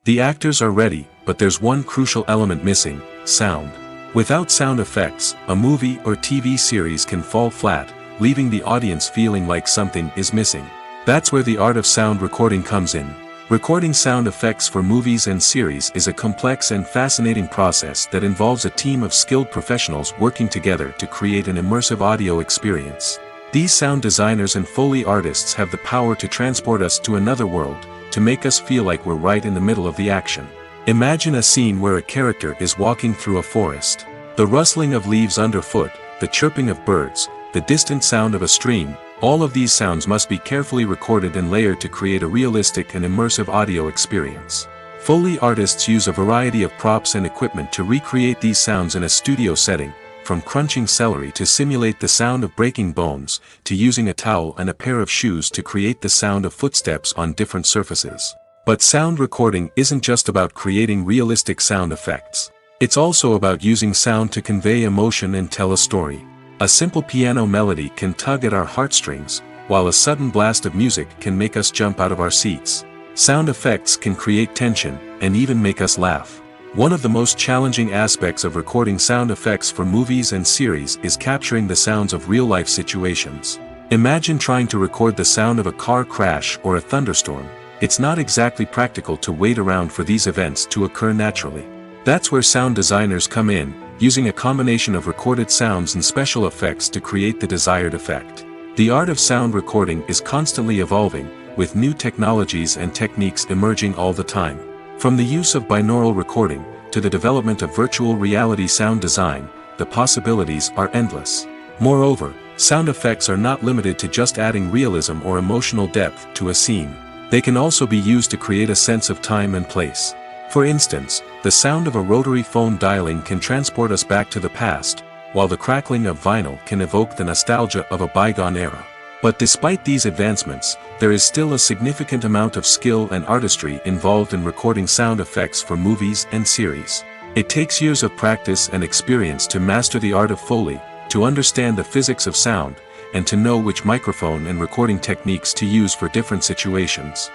The actors are ready, but there's one crucial element missing: sound. Without sound effects, a movie or TV series can fall flat, leaving the audience feeling like something is missing. That's where the art of sound recording comes in. Recording sound effects for movies and series is a complex and fascinating process that involves a team of skilled professionals working together to create an immersive audio experience. These sound designers and Foley artists have the power to transport us to another world, to make us feel like we're right in the middle of the action. Imagine a scene where a character is walking through a forest. The rustling of leaves underfoot, the chirping of birds, the distant sound of a stream, all of these sounds must be carefully recorded and layered to create a realistic and immersive audio experience. Foley artists use a variety of props and equipment to recreate these sounds in a studio setting, from crunching celery to simulate the sound of breaking bones, to using a towel and a pair of shoes to create the sound of footsteps on different surfaces. But sound recording isn't just about creating realistic sound effects. It's also about using sound to convey emotion and tell a story. A simple piano melody can tug at our heartstrings, while a sudden blast of music can make us jump out of our seats. Sound effects can create tension, and even make us laugh. One of the most challenging aspects of recording sound effects for movies and series is capturing the sounds of real-life situations. Imagine trying to record the sound of a car crash or a thunderstorm. It's not exactly practical to wait around for these events to occur naturally. That's where sound designers come in, using a combination of recorded sounds and special effects to create the desired effect. The art of sound recording is constantly evolving, with new technologies and techniques emerging all the time. From the use of binaural recording, to the development of virtual reality sound design, the possibilities are endless. Moreover, sound effects are not limited to just adding realism or emotional depth to a scene. They can also be used to create a sense of time and place. For instance, the sound of a rotary phone dialing can transport us back to the past, while the crackling of vinyl can evoke the nostalgia of a bygone era. But despite these advancements, there is still a significant amount of skill and artistry involved in recording sound effects for movies and series. It takes years of practice and experience to master the art of Foley, to understand the physics of sound, and to know which microphone and recording techniques to use for different situations.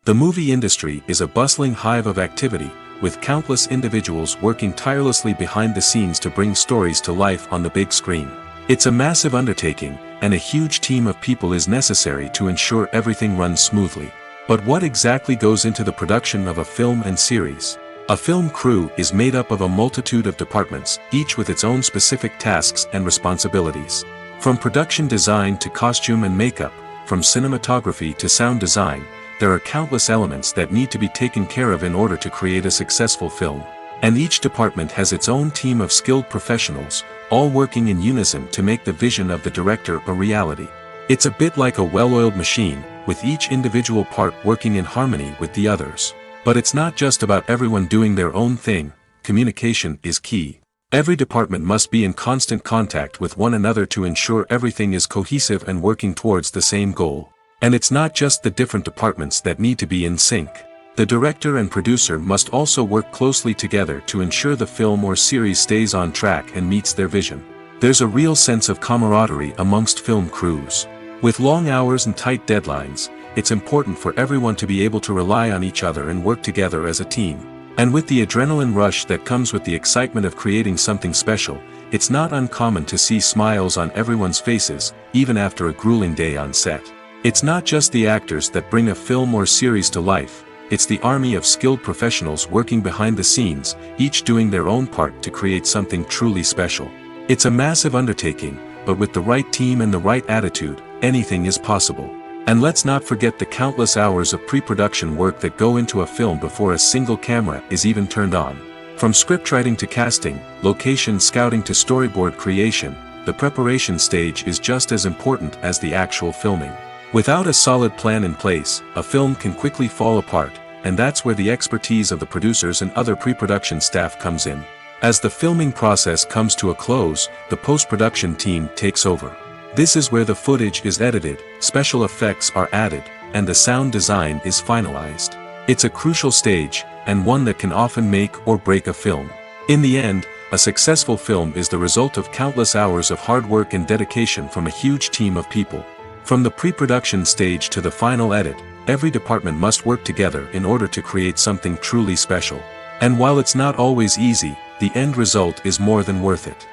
The movie industry is a bustling hive of activity, with countless individuals working tirelessly behind the scenes to bring stories to life on the big screen. It's a massive undertaking, and a huge team of people is necessary to ensure everything runs smoothly. But what exactly goes into the production of a film and series? A film crew is made up of a multitude of departments, each with its own specific tasks and responsibilities. From production design to costume and makeup, from cinematography to sound design, there are countless elements that need to be taken care of in order to create a successful film. And each department has its own team of skilled professionals, all working in unison to make the vision of the director a reality. It's a bit like a well-oiled machine, with each individual part working in harmony with the others. But it's not just about everyone doing their own thing. Communication is key. Every department must be in constant contact with one another to ensure everything is cohesive and working towards the same goal. And it's not just the different departments that need to be in sync. The director and producer must also work closely together to ensure the film or series stays on track and meets their vision. There's a real sense of camaraderie amongst film crews. With long hours and tight deadlines, it's important for everyone to be able to rely on each other and work together as a team. And with the adrenaline rush that comes with the excitement of creating something special, it's not uncommon to see smiles on everyone's faces, even after a grueling day on set. It's not just the actors that bring a film or series to life, it's the army of skilled professionals working behind the scenes, each doing their own part to create something truly special. It's a massive undertaking, but with the right team and the right attitude, anything is possible. And let's not forget the countless hours of pre-production work that go into a film before a single camera is even turned on. From scriptwriting to casting, location scouting to storyboard creation, the preparation stage is just as important as the actual filming. Without a solid plan in place, a film can quickly fall apart, and that's where the expertise of the producers and other pre-production staff comes in. As the filming process comes to a close, the post-production team takes over. This is where the footage is edited, special effects are added, and the sound design is finalized. It's a crucial stage, and one that can often make or break a film. In the end, a successful film is the result of countless hours of hard work and dedication from a huge team of people. From the pre-production stage to the final edit, every department must work together in order to create something truly special. And while it's not always easy, the end result is more than worth it.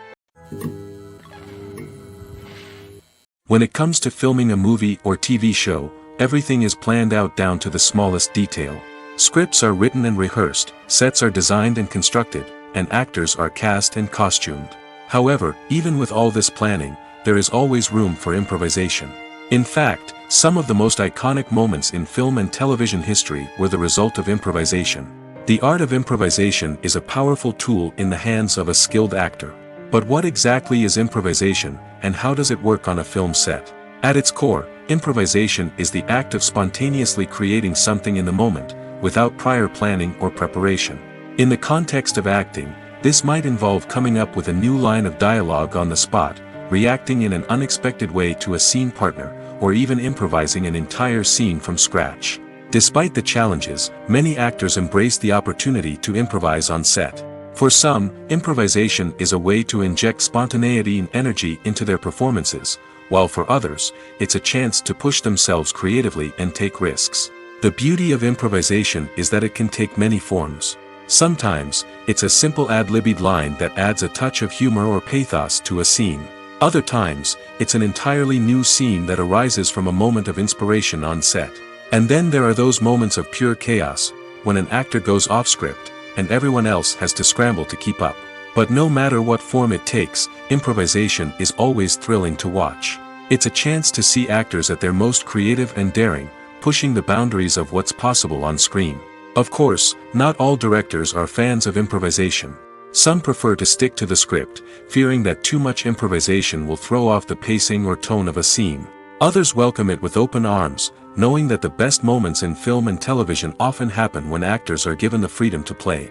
When it comes to filming a movie or TV show, everything is planned out down to the smallest detail. Scripts are written and rehearsed, sets are designed and constructed, and actors are cast and costumed. However, even with all this planning, there is always room for improvisation. In fact, some of the most iconic moments in film and television history were the result of improvisation. The art of improvisation is a powerful tool in the hands of a skilled actor. But what exactly is improvisation, and how does it work on a film set? At its core, improvisation is the act of spontaneously creating something in the moment, without prior planning or preparation. In the context of acting, this might involve coming up with a new line of dialogue on the spot, reacting in an unexpected way to a scene partner, or even improvising an entire scene from scratch. Despite the challenges, many actors embrace the opportunity to improvise on set. For some, improvisation is a way to inject spontaneity and energy into their performances, while for others, it's a chance to push themselves creatively and take risks. The beauty of improvisation is that it can take many forms. Sometimes, it's a simple ad-libbed line that adds a touch of humor or pathos to a scene. Other times, it's an entirely new scene that arises from a moment of inspiration on set. And then there are those moments of pure chaos, when an actor goes off script, and everyone else has to scramble to keep up. But no matter what form it takes, improvisation is always thrilling to watch. It's a chance to see actors at their most creative and daring, pushing the boundaries of what's possible on screen. Of course, not all directors are fans of improvisation. Some prefer to stick to the script, fearing that too much improvisation will throw off the pacing or tone of a scene. Others welcome it with open arms, knowing that the best moments in film and television often happen when actors are given the freedom to play.